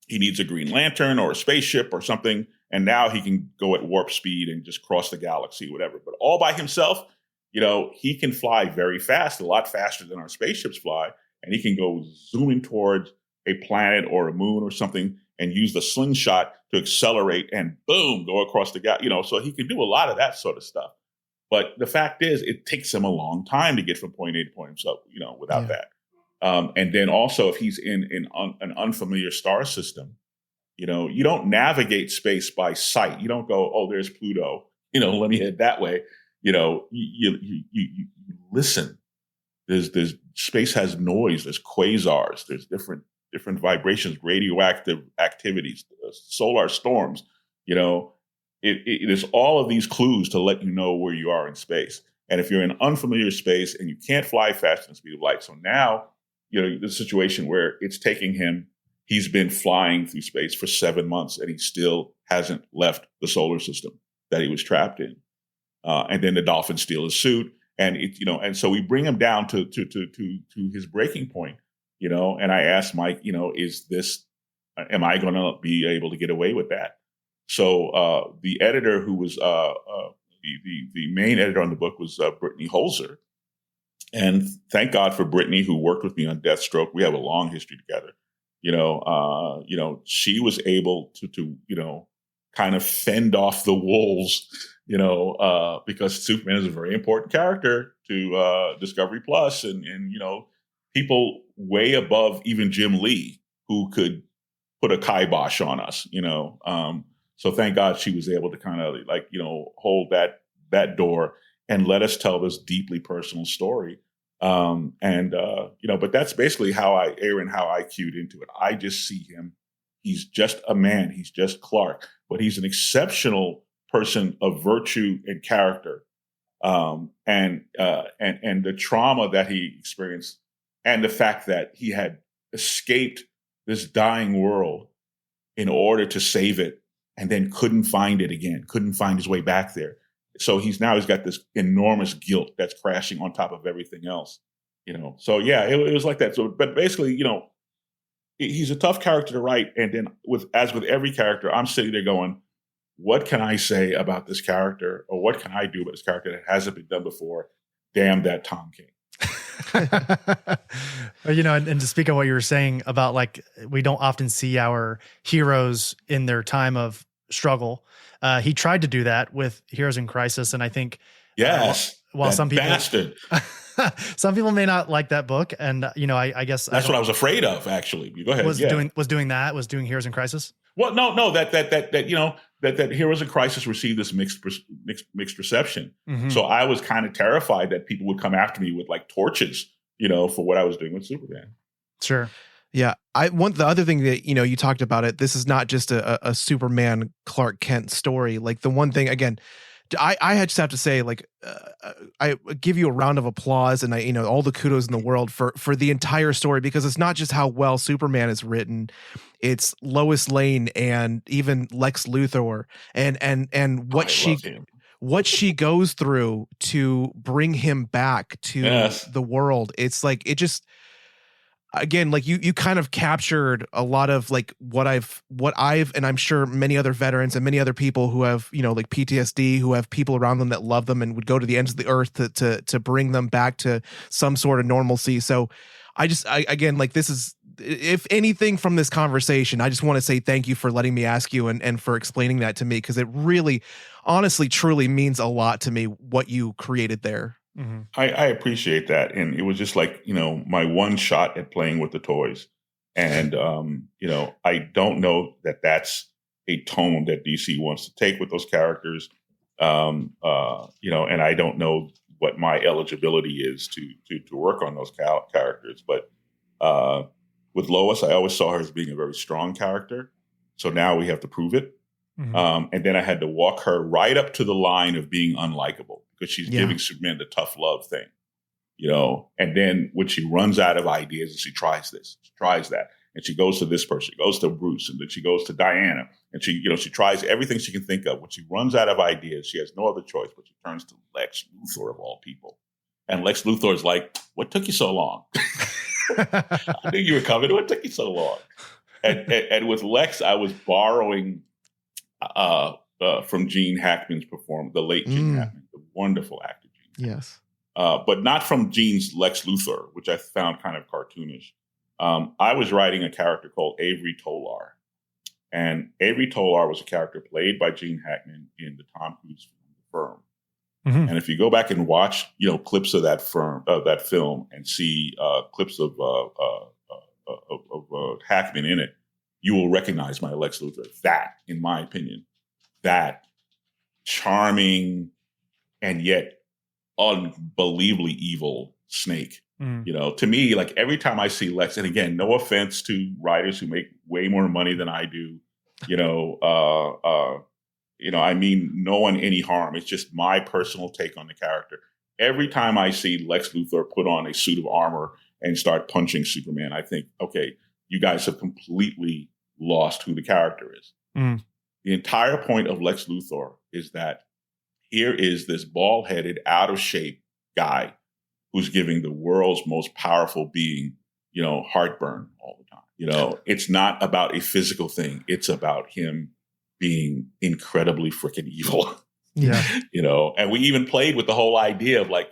A: He needs a Green Lantern or a spaceship or something, and now he can go at warp speed and just cross the galaxy, whatever. But all by himself, he can fly very fast, a lot faster than our spaceships fly, and he can go zooming towards a planet or a moon or something and use the slingshot to accelerate and boom, go across the galaxy. So he can do a lot of that sort of stuff. But the fact is, it takes him a long time to get from point A to point himself, without that. And then also, if he's in an unfamiliar star system, you don't navigate space by sight. You don't go, oh, there's Pluto, let me head that way. You listen. There's space has noise. There's quasars. There's different vibrations, radioactive activities, solar storms. It is all of these clues to let you know where you are in space. And if you're in unfamiliar space and you can't fly faster than the speed of light, so now the situation where it's taking him, he's been flying through space for 7 months and he still hasn't left the solar system that he was trapped in. And then the Dolphins steal his suit, and and so we bring him down to his breaking point, And I asked Mike, am I going to be able to get away with that? So the editor who was the main editor on the book was Brittany Holzer. And thank God for Brittany, who worked with me on Deathstroke. We have a long history together. She was able to kind of fend off the wolves, because Superman is a very important character to Discovery Plus, and people way above even Jim Lee who could put a kibosh on us. So thank God she was able to kind of hold that door and let us tell this deeply personal story. But that's basically how I cued into it. I just see him. He's just a man. He's just Clark, but he's an exceptional person of virtue and character. And the trauma that he experienced and the fact that he had escaped this dying world in order to save it and then couldn't find it again, couldn't find his way back there. So he's got this enormous guilt that's crashing on top of everything else, So yeah, it was like that. So, but basically, he's a tough character to write. And then as with every character, I'm sitting there going, what can I say about this character, or what can I do about this character that hasn't been done before? Damn that Tom King.
C: And to speak on what you were saying about we don't often see our heroes in their time of struggle. He tried to do that with Heroes in Crisis, and I think while some people
A: bastard.
C: Some people may not like that book, and I guess
A: that's what I was afraid of. Actually, go ahead.
C: Was doing Heroes in Crisis.
A: Well, no, that Heroes in Crisis received this mixed reception. Mm-hmm. So I was kind of terrified that people would come after me with torches, for what I was doing with Superman.
C: Sure.
D: Yeah. The other thing that, you talked about it, this is not just a Superman Clark Kent story. The one thing, again, I just have to say, I give you a round of applause and all the kudos in the world for the entire story, because it's not just how well Superman is written. It's Lois Lane and even Lex Luthor and what she goes through to bring him back to the world. It's it just, again, you kind of captured a lot of what I've, and I'm sure many other veterans and many other people who have, PTSD, who have people around them that love them and would go to the ends of the earth to bring them back to some sort of normalcy. So again, like this is, if anything from this conversation, I just want to say thank you for letting me ask you and for explaining that to me, because it really, honestly, truly means a lot to me what you created there.
C: Mm-hmm.
A: I appreciate that. And it was just like, my one shot at playing with the toys. And, I don't know that that's a tone that DC wants to take with those characters. And I don't know what my eligibility is to work on those characters. But with Lois, I always saw her as being a very strong character. So now we have to prove it. Mm-hmm. And then I had to walk her right up to the line of being unlikable, because she's giving Superman the tough love thing, and then when she runs out of ideas and she tries this, she tries that, and she goes to this person, goes to Bruce, and then she goes to Diana, and she tries everything she can think of. When she runs out of ideas, she has no other choice, but she turns to Lex Luthor of all people. And Lex Luthor is like, "What took you so long? I knew you were coming. What took you so long?" And with Lex, I was borrowing from Gene Hackman's performance, the late Gene Hackman, the wonderful actor Gene.
D: Yes.
A: But not from Gene's Lex Luthor, which I found kind of cartoonish. I was writing a character called Avery Tolar. And Avery Tolar was a character played by Gene Hackman in the Tom Cruise film, The Firm. Mm-hmm. And if you go back and watch, clips of that film and see clips of Hackman in it, you will recognize my Lex Luthor. That, in my opinion, that charming and yet unbelievably evil Snake. To me, like every time I see Lex, and again, no offense to writers who make way more money than I do, I mean no one any harm. It's just my personal take on the character. Every time I see Lex Luthor put on a suit of armor and start punching Superman, I think, okay, you guys have completely lost who the character is. The entire point of Lex Luthor is that here is this bald-headed, out-of-shape guy who's giving the world's most powerful being, heartburn all the time. It's not about a physical thing. It's about him being incredibly freaking evil.
C: Yeah.
A: And we even played with the whole idea of like,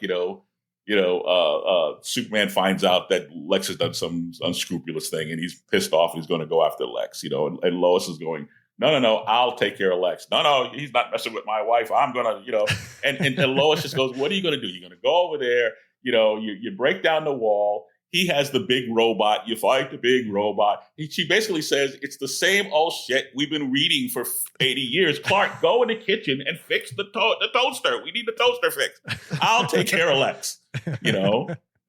A: Superman finds out that Lex has done some unscrupulous thing and he's pissed off and he's going to go after Lex, and Lois is going, no, I'll take care of Lex. No, he's not messing with my wife. I'm going to, and Lois just goes, what are you going to do? You're going to go over there, you break down the wall. He has the big robot. You fight the big robot. She basically says, it's the same old shit we've been reading for 80 years. Clark, go in the kitchen and fix the toaster. We need the toaster fixed. I'll take care of Lex,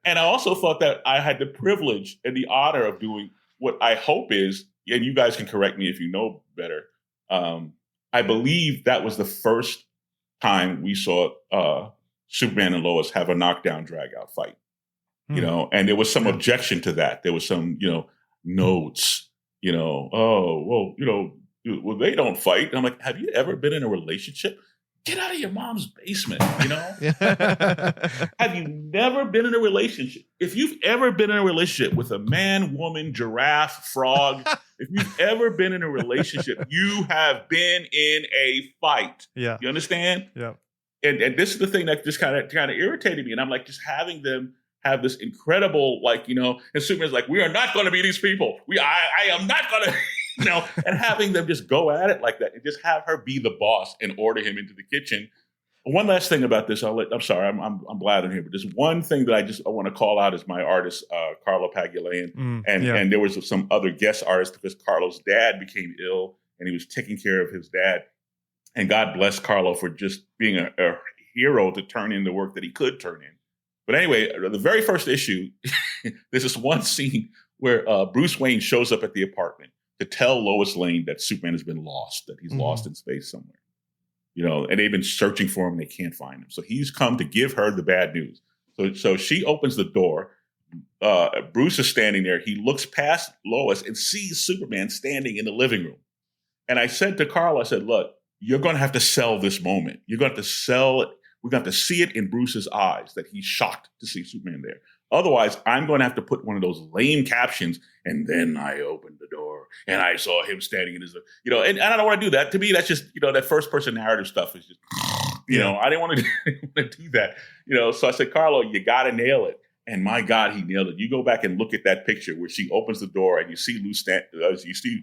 A: And I also thought that I had the privilege and the honor of doing what I hope is, and you guys can correct me if you know better. I believe that was the first time we saw Superman and Lois have a knockdown, drag out fight. And there was some objection to that. There was some, notes, well, they don't fight. And I'm like, have you ever been in a relationship? Get out of your mom's basement, Have you never been in a relationship? If you've ever been in a relationship with a man, woman, giraffe, frog, if you've ever been in a relationship, you have been in a fight.
C: Yeah.
A: You understand?
C: Yeah.
A: And this is the thing that just kind of irritated me. And I'm like, just having them have this incredible, and Superman's like, we are not going to be these people. I am not going to, and having them just go at it like that and just have her be the boss and order him into the kitchen. One last thing about this, I'm sorry, I'm blathering here, but there's one thing that I want to call out as my artist, Carlo Pagulayan. And there was some other guest artists because Carlo's dad became ill and he was taking care of his dad. And God bless Carlo for just being a hero to turn in the work that he could turn in. But anyway, the very first issue, there's this one scene where Bruce Wayne shows up at the apartment to tell Lois Lane that Superman has been lost, that he's lost in space somewhere. And they've been searching for him and they can't find him. So he's come to give her the bad news. So she opens the door. Bruce is standing there. He looks past Lois and sees Superman standing in the living room. And I said to Carl, I said, look, you're going to have to sell this moment. You're going to have to sell it. We're going to have to see it in Bruce's eyes that he's shocked to see Superman there. Otherwise, I'm going to have to put one of those lame captions. And then I opened the door and I saw him standing in his, and I don't want to do that. To me, that's just, that first person narrative stuff is just, I didn't want to do that, So I said, Carlo, you got to nail it. And my God, he nailed it. You go back and look at that picture where she opens the door and you see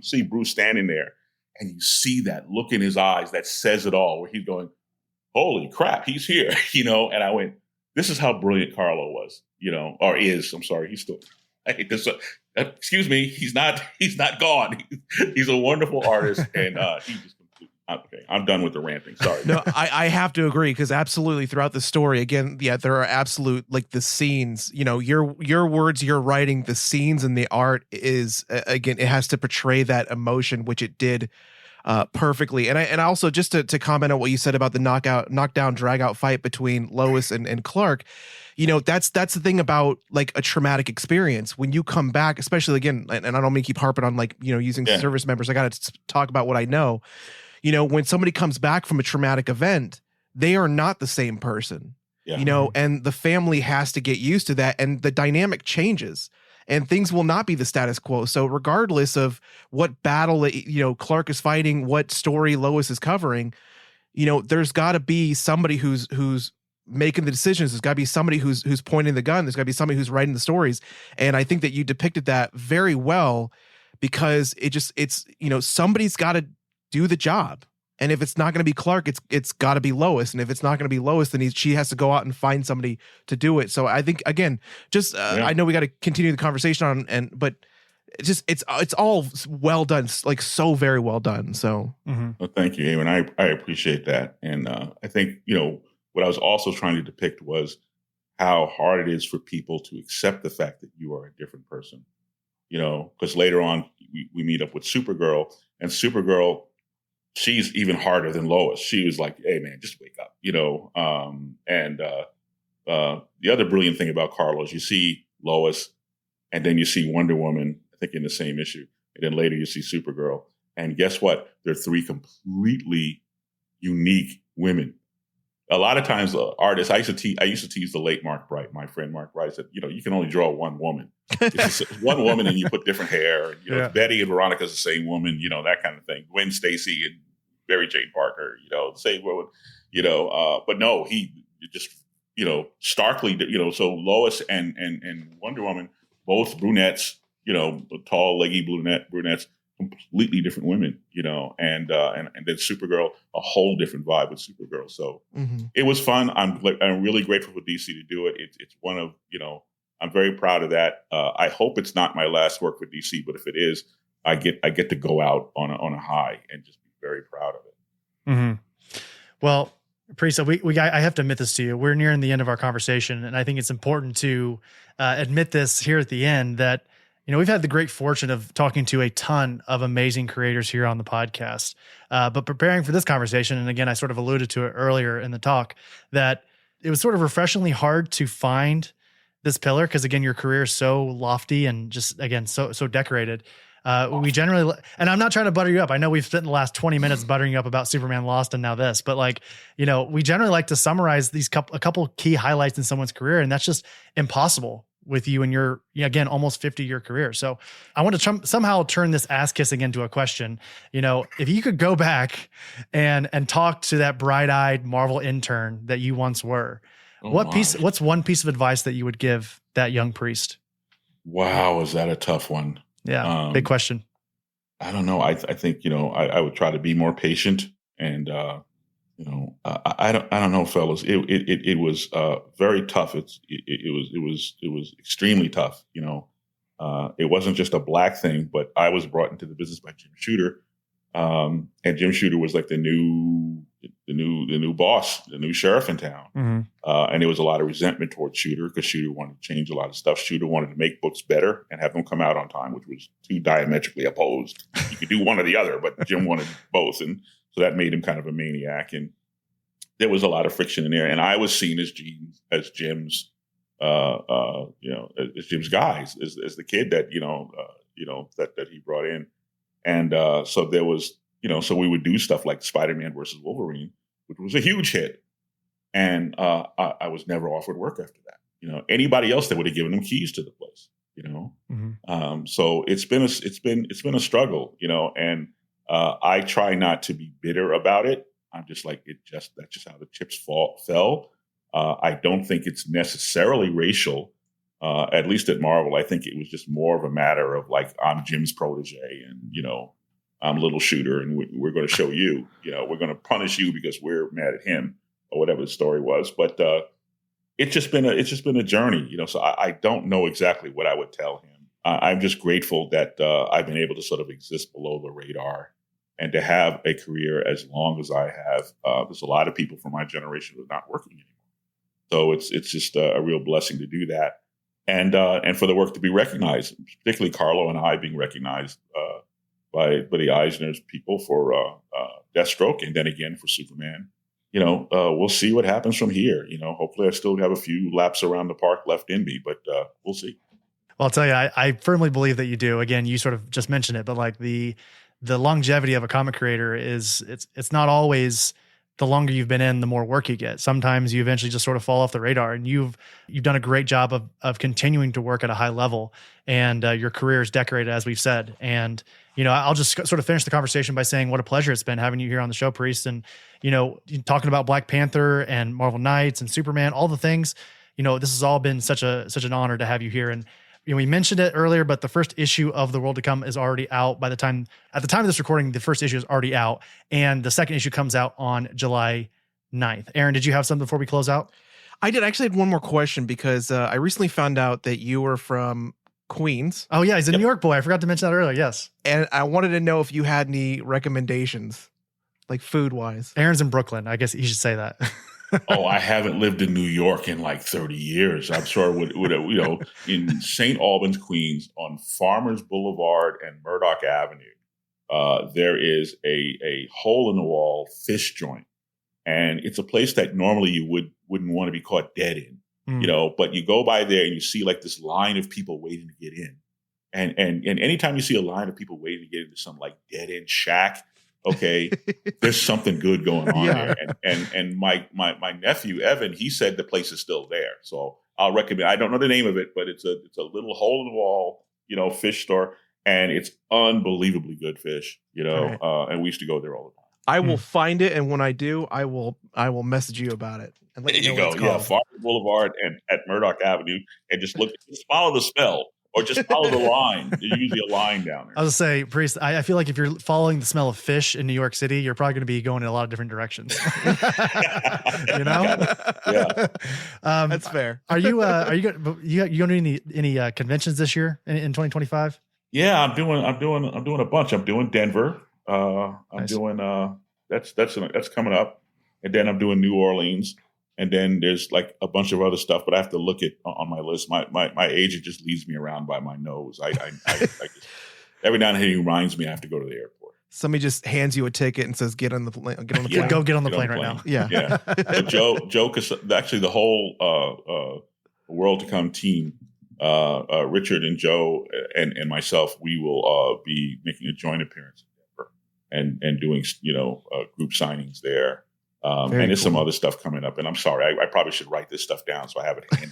A: see Bruce standing there, and you see that look in his eyes that says it all, where he's going, holy crap, he's here, And I went, this is how brilliant Carlo was, or is. I'm sorry, he's still. I hate this. Excuse me, he's not gone. He's a wonderful artist, and he just. Okay, I'm done with the ranting. Sorry.
D: No, I have to agree, because absolutely throughout the story, again, yeah, there are absolute, like, the scenes, your words, your writing, the scenes and the art is, again, it has to portray that emotion, which it did perfectly. And I also, just to comment on what you said about the knockdown, drag out fight between Lois and Clark, that's the thing about, like, a traumatic experience. When you come back, especially, again, and I don't mean to keep harping on, like, using service members, I got to talk about what I know. When somebody comes back from a traumatic event, they are not the same person, and the family has to get used to that, and the dynamic changes, and things will not be the status quo. So regardless of what battle, Clark is fighting, what story Lois is covering, there's got to be somebody who's making the decisions. There's got to be somebody who's pointing the gun. There's got to be somebody who's writing the stories. And I think that you depicted that very well, because it's somebody's got to do the job. And if it's not going to be Clark, it's got to be Lois. And if it's not going to be Lois, then she has to go out and find somebody to do it. So I think, again, just I know we got to continue the conversation on, but it's all well done, like, so very well done. So
A: well, thank you, Eamon. I appreciate that. And I think what I was also trying to depict was how hard it is for people to accept the fact that you are a different person. Because later on we meet up with Supergirl, and Supergirl, she's even harder than Lois. She was like, hey, man, just wake up, And the other brilliant thing about Carlo is you see Lois, and then you see Wonder Woman, I think, in the same issue. And then later you see Supergirl. And guess what? They're three completely unique women. A lot of times, artists, I used to tease the late Mark Bright, my friend Mark Bright, said, you can only draw one woman. It's just one woman, and you put different hair. And, Betty and Veronica's the same woman, that kind of thing. Gwen Stacy and Mary Jane Parker, the same woman, but no, he just, starkly, so Lois and Wonder Woman, both brunettes, tall, leggy brunettes, completely different women, and then Supergirl, a whole different vibe with Supergirl. So It was fun. I'm really grateful for DC to do it. It's one of, I'm very proud of that. I hope it's not my last work for DC, but if it is, I get to go out on a high and just be very proud of it.
C: Mm-hmm. Well, Priest, I have to admit this to you. We're nearing the end of our conversation, and I think it's important to admit this here at the end that, we've had the great fortune of talking to a ton of amazing creators here on the podcast. But preparing for this conversation, and again, I sort of alluded to it earlier in the talk, that it was sort of refreshingly hard to find this pillar, because, again, your career is so lofty and just, again, so decorated. We generally, and I'm not trying to butter you up. I know we've spent the last 20 minutes buttering you up about Superman Lost and now this, but, like, we generally like to summarize a couple key highlights in someone's career, and that's just impossible with you and your, again, almost 50-year career. So I want to somehow turn this ass kissing into a question. If you could go back and talk to that bright-eyed Marvel intern that you once were, what's one piece of advice that you would give that young Priest? Wow, is that a tough one? Yeah, big question. I don't know. I think, I would try to be more patient, and I don't know, fellas. It was very tough. It was extremely tough. It wasn't just a black thing, but I was brought into the business by Jim Shooter, and Jim Shooter was like the new boss, the new sheriff in town. Mm-hmm. And there was a lot of resentment towards Shooter, because Shooter wanted to change a lot of stuff. Shooter wanted to make books better and have them come out on time, which was two diametrically opposed. You could do one or the other, but Jim wanted both. And so that made him kind of a maniac. And there was a lot of friction in there. And I was seen as Jim's guys, as the kid that, that he brought in. And so there was, so we would do stuff like Spider-Man versus Wolverine, which was a huge hit. And I was never offered work after that. Anybody else that would have given them keys to the place, Mm-hmm. So it's been a struggle, and I try not to be bitter about it. I'm just like, that's just how the chips fell. I don't think it's necessarily racial.
A: At least at Marvel, I think it was just more of a matter of like, I'm Jim's protege and, I'm Little Shooter and we're going to show you, we're going to punish you because we're mad at him or whatever the story was. But it's just been a journey, so I don't know exactly what I would tell him. I'm just grateful that I've been able to sort of exist below the radar and to have a career as long as I have. There's a lot of people from my generation who are not working anymore. So it's just a real blessing to do that. And for the work to be recognized, particularly Carlo and I being recognized by the Eisner's people for Deathstroke, and then again for Superman. We'll see what happens from here. Hopefully I still have a few laps around the park left in me, but we'll see.
C: Well, I'll tell you, I firmly believe that you do. Again, you sort of just mentioned it, but like the longevity of a comic creator it's not always the longer you've been in, the more work you get. Sometimes you eventually just sort of fall off the radar, and you've done a great job of continuing to work at a high level, and your career is decorated, as we've said. And, I'll just sort of finish the conversation by saying what a pleasure it's been having you here on the show, Priest. And, talking about Black Panther and Marvel Knights and Superman, all the things, this has all been such an honor to have you here. And, we mentioned it earlier, but the first issue of The World to Come is already out at the time of this recording. The first issue is already out, and the second issue comes out on July 9th. Aaron, did you have something before we close out?
D: I did. I actually had one more question because I recently found out that you were from Queens.
C: Oh yeah, he's a New York boy. I forgot to mention that earlier. Yes.
D: And I wanted to know if you had any recommendations, like food wise.
C: Aaron's in Brooklyn. I guess you should say that.
A: Oh, I haven't lived in New York in like 30 years. I'm sure in St. Albans, Queens, on Farmers Boulevard and Murdoch Avenue, there is a hole in the wall fish joint. And it's a place that normally you wouldn't want to be caught dead in, but you go by there and you see like this line of people waiting to get in. And anytime you see a line of people waiting to get into some like dead end shack, okay, there's something good going on there. And my nephew, Evan, he said the place is still there. So I'll recommend, I don't know the name of it, but it's a little hole in the wall, fish store. And it's unbelievably good fish, right. And we used to go there all the time.
D: I will find it. And when I do, I will message you about it. And let
A: there
D: you know
A: go.
D: What it's
A: yeah.
D: called.
A: Farmers Boulevard and at Murdoch Avenue, and just follow the smell. Or just follow the line. There's usually a line down there.
C: I was going to say, Priest, I feel like if you're following the smell of fish in New York City, you're probably going to be going in a lot of different directions.
A: Yeah.
D: That's fair.
C: Are you going to any conventions this year in 2025?
A: Yeah, I'm doing a bunch. I'm doing Denver. I'm
C: nice.
A: Doing that's coming up, and then I'm doing New Orleans. And then there's like a bunch of other stuff, but I have to look at on my list. My agent just leads me around by my nose. I just, every now and then he reminds me I have to go to the airport.
D: Somebody just hands you a ticket and says, "Get on the plane." Get on the
C: Yeah,
D: plane.
C: go get on the plane right now.
D: Yeah.
A: But Joe, actually the whole World to Come team, Richard and Joe and myself, we will be making a joint appearance in Denver and doing group signings there. And there's some other stuff coming up. And I'm sorry, I probably should write this stuff down so I have it handy.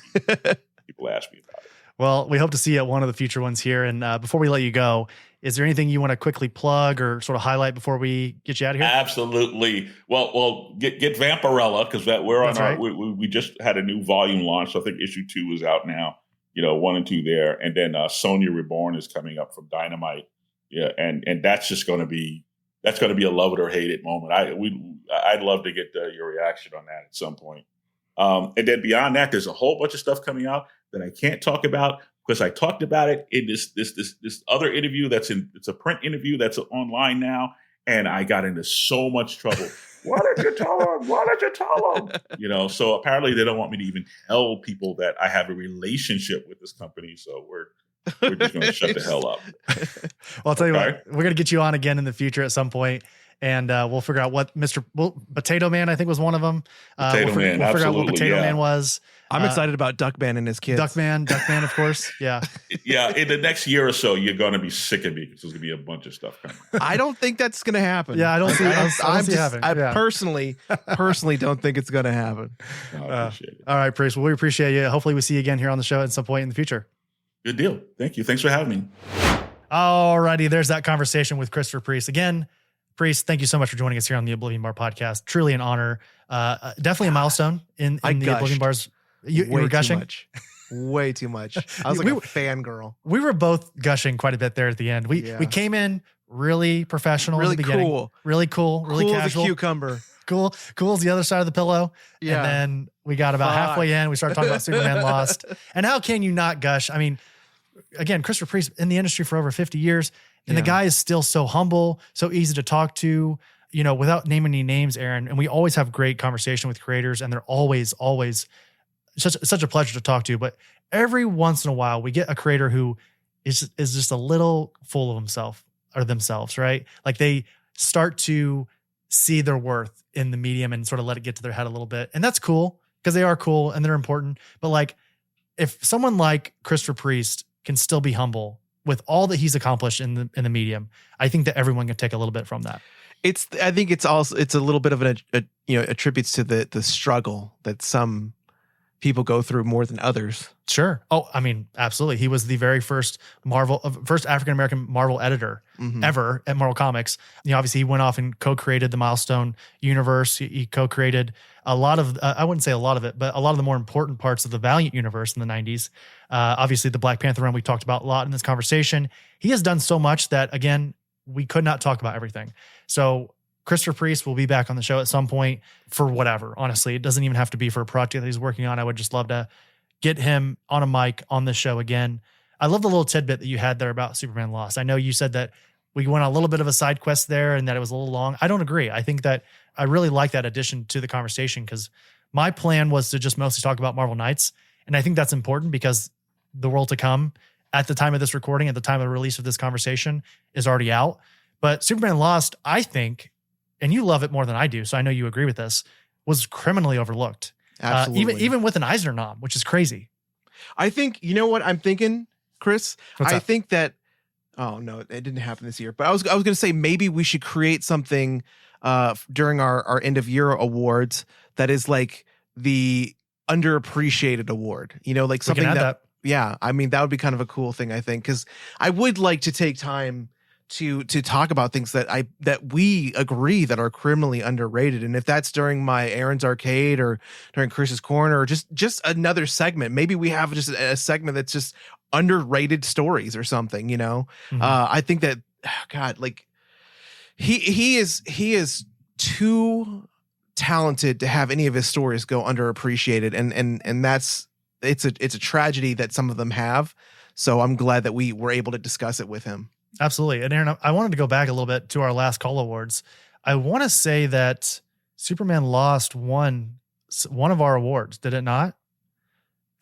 A: People ask me about it.
C: Well, we hope to see you at one of the future ones here. And before we let you go, is there anything you want to quickly plug or sort of highlight before we get you out of here?
A: Absolutely. Well, get Vampirella, because we're on
C: right.
A: we just had a new volume launch. So I think issue 2 is out now. 1 and 2 there, and then Sonya Reborn is coming up from Dynamite. Yeah, and that's just going to be. That's going to be a love it or hate it moment. I'd love to get your reaction on that at some point. And then beyond that, there's a whole bunch of stuff coming out that I can't talk about because I talked about it in this other interview it's a print interview that's online now, and I got into so much trouble. Why did you tell him? Why did you tell him? So apparently they don't want me to even tell people that I have a relationship with this company. So we're just going to shut the hell up.
C: Well, I'll tell you what, we're going to get you on again in the future at some point, and we'll figure out what Potato Man, I think, was one of them. We'll figure out what Potato Man was.
D: I'm excited about Duckman and his kids.
C: Duckman, of course. Yeah.
A: Yeah. In the next year or so, you're going to be sick of me because there's going to be a bunch of stuff coming.
D: I don't think that's going to happen.
C: Yeah, I don't see it happening.
D: I personally don't think it's going to happen.
A: No, I appreciate it.
C: All right, Priest. Well, we appreciate you. Hopefully we see you again here on the show at some point in the future.
A: Good deal. Thank you. Thanks for having me.
C: All righty. There's that conversation with Christopher Priest. Again, Priest, thank you so much for joining us here on the Oblivion Bar podcast. Truly an honor. Definitely a milestone in the Oblivion Bars. You were gushing?
D: Way too much. I was like a fangirl.
C: We were both gushing quite a bit there at the end. We came in really professional
D: really
C: in the beginning.
D: Cool.
C: Really cool. Really
D: cool
C: casual.
D: As a cucumber.
C: Cool as the other side of the pillow.
D: Yeah.
C: And then we got about halfway in. We started talking about Superman Lost. And how can you not gush? I mean, again, Christopher Priest in the industry for over 50 years. And the guy is still so humble, so easy to talk to, you know, without naming any names, Aaron. And we always have great conversation with creators, and they're always such a pleasure to talk to. But every once in a while, we get a creator who is just a little full of himself or themselves, right? Like they start to see their worth in the medium and sort of let it get to their head a little bit. And that's cool because they are cool and they're important. But like if someone like Christopher Priest can still be humble with all that he's accomplished in the medium, I think that everyone can take a little bit from that.
D: I think it's a little bit of attributes to the struggle that some people go through more than others.
C: Sure. Oh, I mean, absolutely. He was the very first African-American Marvel editor ever at Marvel Comics. You know, obviously he went off and co-created the Milestone universe. He co-created a lot of, I wouldn't say a lot of it, but a lot of the more important parts of the Valiant universe in the 90s. Obviously the Black Panther run we talked about a lot in this conversation. He has done so much that, again, we could not talk about everything. So Christopher Priest will be back on the show at some point for whatever. Honestly, it doesn't even have to be for a project that he's working on. I would just love to get him on a mic on the show again. I love the little tidbit that you had there about Superman Lost. I know you said that we went on a little bit of a side quest there and that it was a little long. I don't agree. I think that I really like that addition to the conversation because my plan was to just mostly talk about Marvel Knights. And I think that's important because the world to come at the time of this recording, at the time of the release of this conversation is already out. But Superman Lost, I think, and you love it more than I do, so I know you agree with this, was criminally overlooked.
D: Absolutely.
C: Even with an Eisner nom, which is crazy.
D: I think, you know what I'm thinking, Chris?
C: What's
D: I
C: that?
D: think that, oh no, it didn't happen this year, but I was going to say maybe we should create something during our end of year awards that is like the underappreciated award, you know, like something that, yeah, I mean, that would be kind of a cool thing, I think, because I would like to take time to talk about things that we agree that are criminally underrated. And if that's during my Aaron's Arcade or during Chris's Corner or just another segment, maybe we have just a segment that's just underrated stories or something, you know? I think that, God, like he is too talented to have any of his stories go underappreciated. And that's, it's a tragedy that some of them have. So I'm glad that we were able to discuss it with him.
C: Absolutely. And Aaron, I wanted to go back a little bit to our last call awards. I want to say that Superman Lost won one of our awards. Did it not?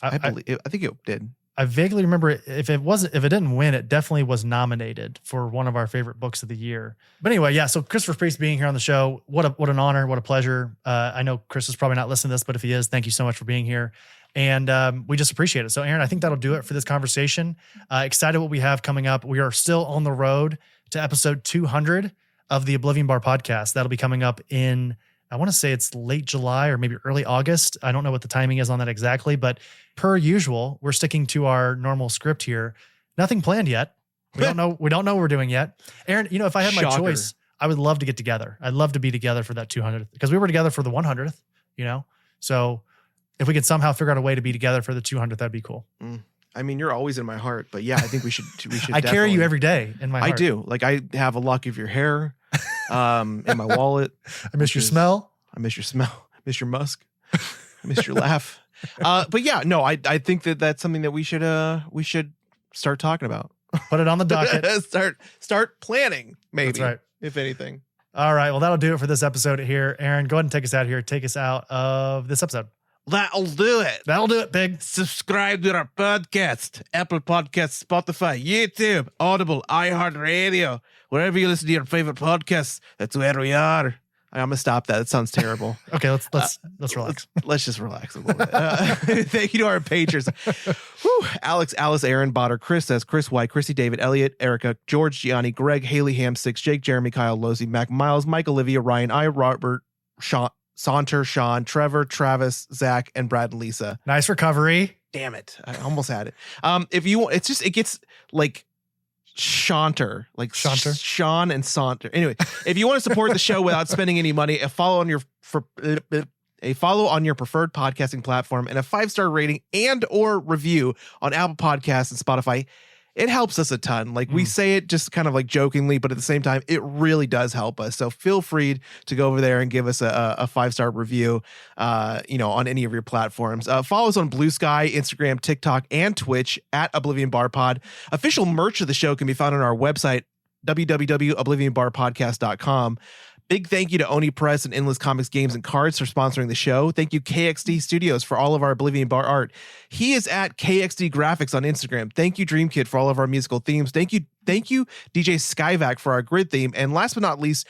D: I think it did.
C: I vaguely remember if it didn't win, it definitely was nominated for one of our favorite books of the year. But anyway, yeah. So Christopher Priest being here on the show, what an honor, what a pleasure. I know Chris is probably not listening to this, but if he is, thank you so much for being here. And we just appreciate it. So Aaron, I think that'll do it for this conversation. Excited what we have coming up. We are still on the road to episode 200 of the Oblivion Bar podcast. That'll be coming up in, I want to say it's late July or maybe early August. I don't know what the timing is on that exactly, but per usual, we're sticking to our normal script here. Nothing planned yet. We don't know what we're doing yet. Aaron, you know, if I had my choice, I would love to get together. I'd love to be together for that 200th because we were together for the 100th, you know? So if we could somehow figure out a way to be together for the 200th, that'd be cool.
D: I mean, you're always in my heart, but yeah, I think we should.
C: I carry you every day in my heart.
D: I do. Like I have a lock of your hair in my wallet.
C: I miss your smell.
D: I miss your smell. I miss your musk. I miss your laugh. But yeah, no, I think that's something that we should start talking about.
C: Put it on the docket.
D: start planning, maybe.
C: That's right.
D: If anything.
C: All right. Well, that'll do it for this episode here. Aaron, go ahead and take us out here. Take us out of this episode.
D: That'll do it.
C: That'll do it, big.
D: Subscribe to our podcast. Apple Podcasts, Spotify, YouTube, Audible, iHeartRadio. Wherever you listen to your favorite podcasts, that's where we are. I'm going to stop that. That sounds terrible.
C: Okay, let's relax.
D: Let's just relax a little bit. Thank you to our patrons. Whew. Alex, Alice, Aaron, Botter, Chris S, Chris White, Chrissy, David, Elliot, Erica, George, Gianni, Greg, Haley, Ham6, Jake, Jeremy, Kyle, Losey, Mac, Miles, Mike, Olivia, Ryan, I, Robert, Sean, Saunter, Sean, Trevor, Travis, Zach, and Brad and Lisa.
C: Nice recovery.
D: Damn it. I almost had it. If you want, it gets like Shaunter, like
C: Shaunter?
D: Sean and Saunter. Anyway, if you want to support the show without spending any money, follow on your a follow on your preferred podcasting platform, and a 5-star rating and or review on Apple Podcasts and Spotify. It helps us a ton. Like we say it just kind of like jokingly, but at the same time, it really does help us. So feel free to go over there and give us a 5-star review, on any of your platforms. Follow us on Blue Sky, Instagram, TikTok, and Twitch at Oblivion Bar Pod. Official merch of the show can be found on our website, www.oblivionbarpodcast.com. Big thank you to Oni Press and Endless Comics Games and Cards for sponsoring the show. Thank you, KXD Studios, for all of our Oblivion Bar art. He is at KXD Graphics on Instagram. Thank you, Dream Kid, for all of our musical themes. Thank you, DJ Skyvac, for our grid theme. And last but not least,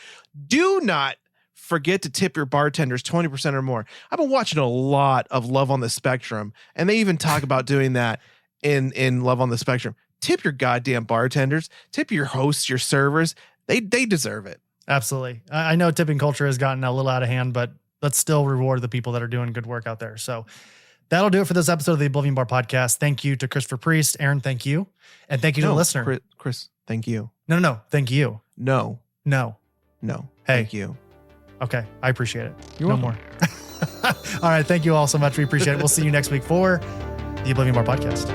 D: do not forget to tip your bartenders 20% or more. I've been watching a lot of Love on the Spectrum, and they even talk about doing that in Love on the Spectrum. Tip your goddamn bartenders. Tip your hosts, your servers. They deserve it.
C: Absolutely. I know tipping culture has gotten a little out of hand, but let's still reward the people that are doing good work out there. So that'll do it for this episode of the Oblivion Bar Podcast. Thank you to Christopher Priest. Aaron, thank you. And thank you to the listener.
D: Chris, thank you.
C: No. Thank you.
D: No.
C: Hey.
D: Thank you.
C: Okay. I appreciate it.
D: You're
C: no
D: welcome.
C: more. All right. Thank you all so much. We appreciate it. We'll see you next week for the Oblivion Bar Podcast.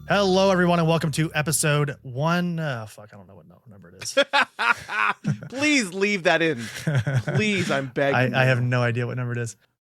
C: Hello, everyone, and welcome to episode 1. I don't know what number it is.
D: Please leave that in. Please, I'm begging.
C: I have no idea what number it is.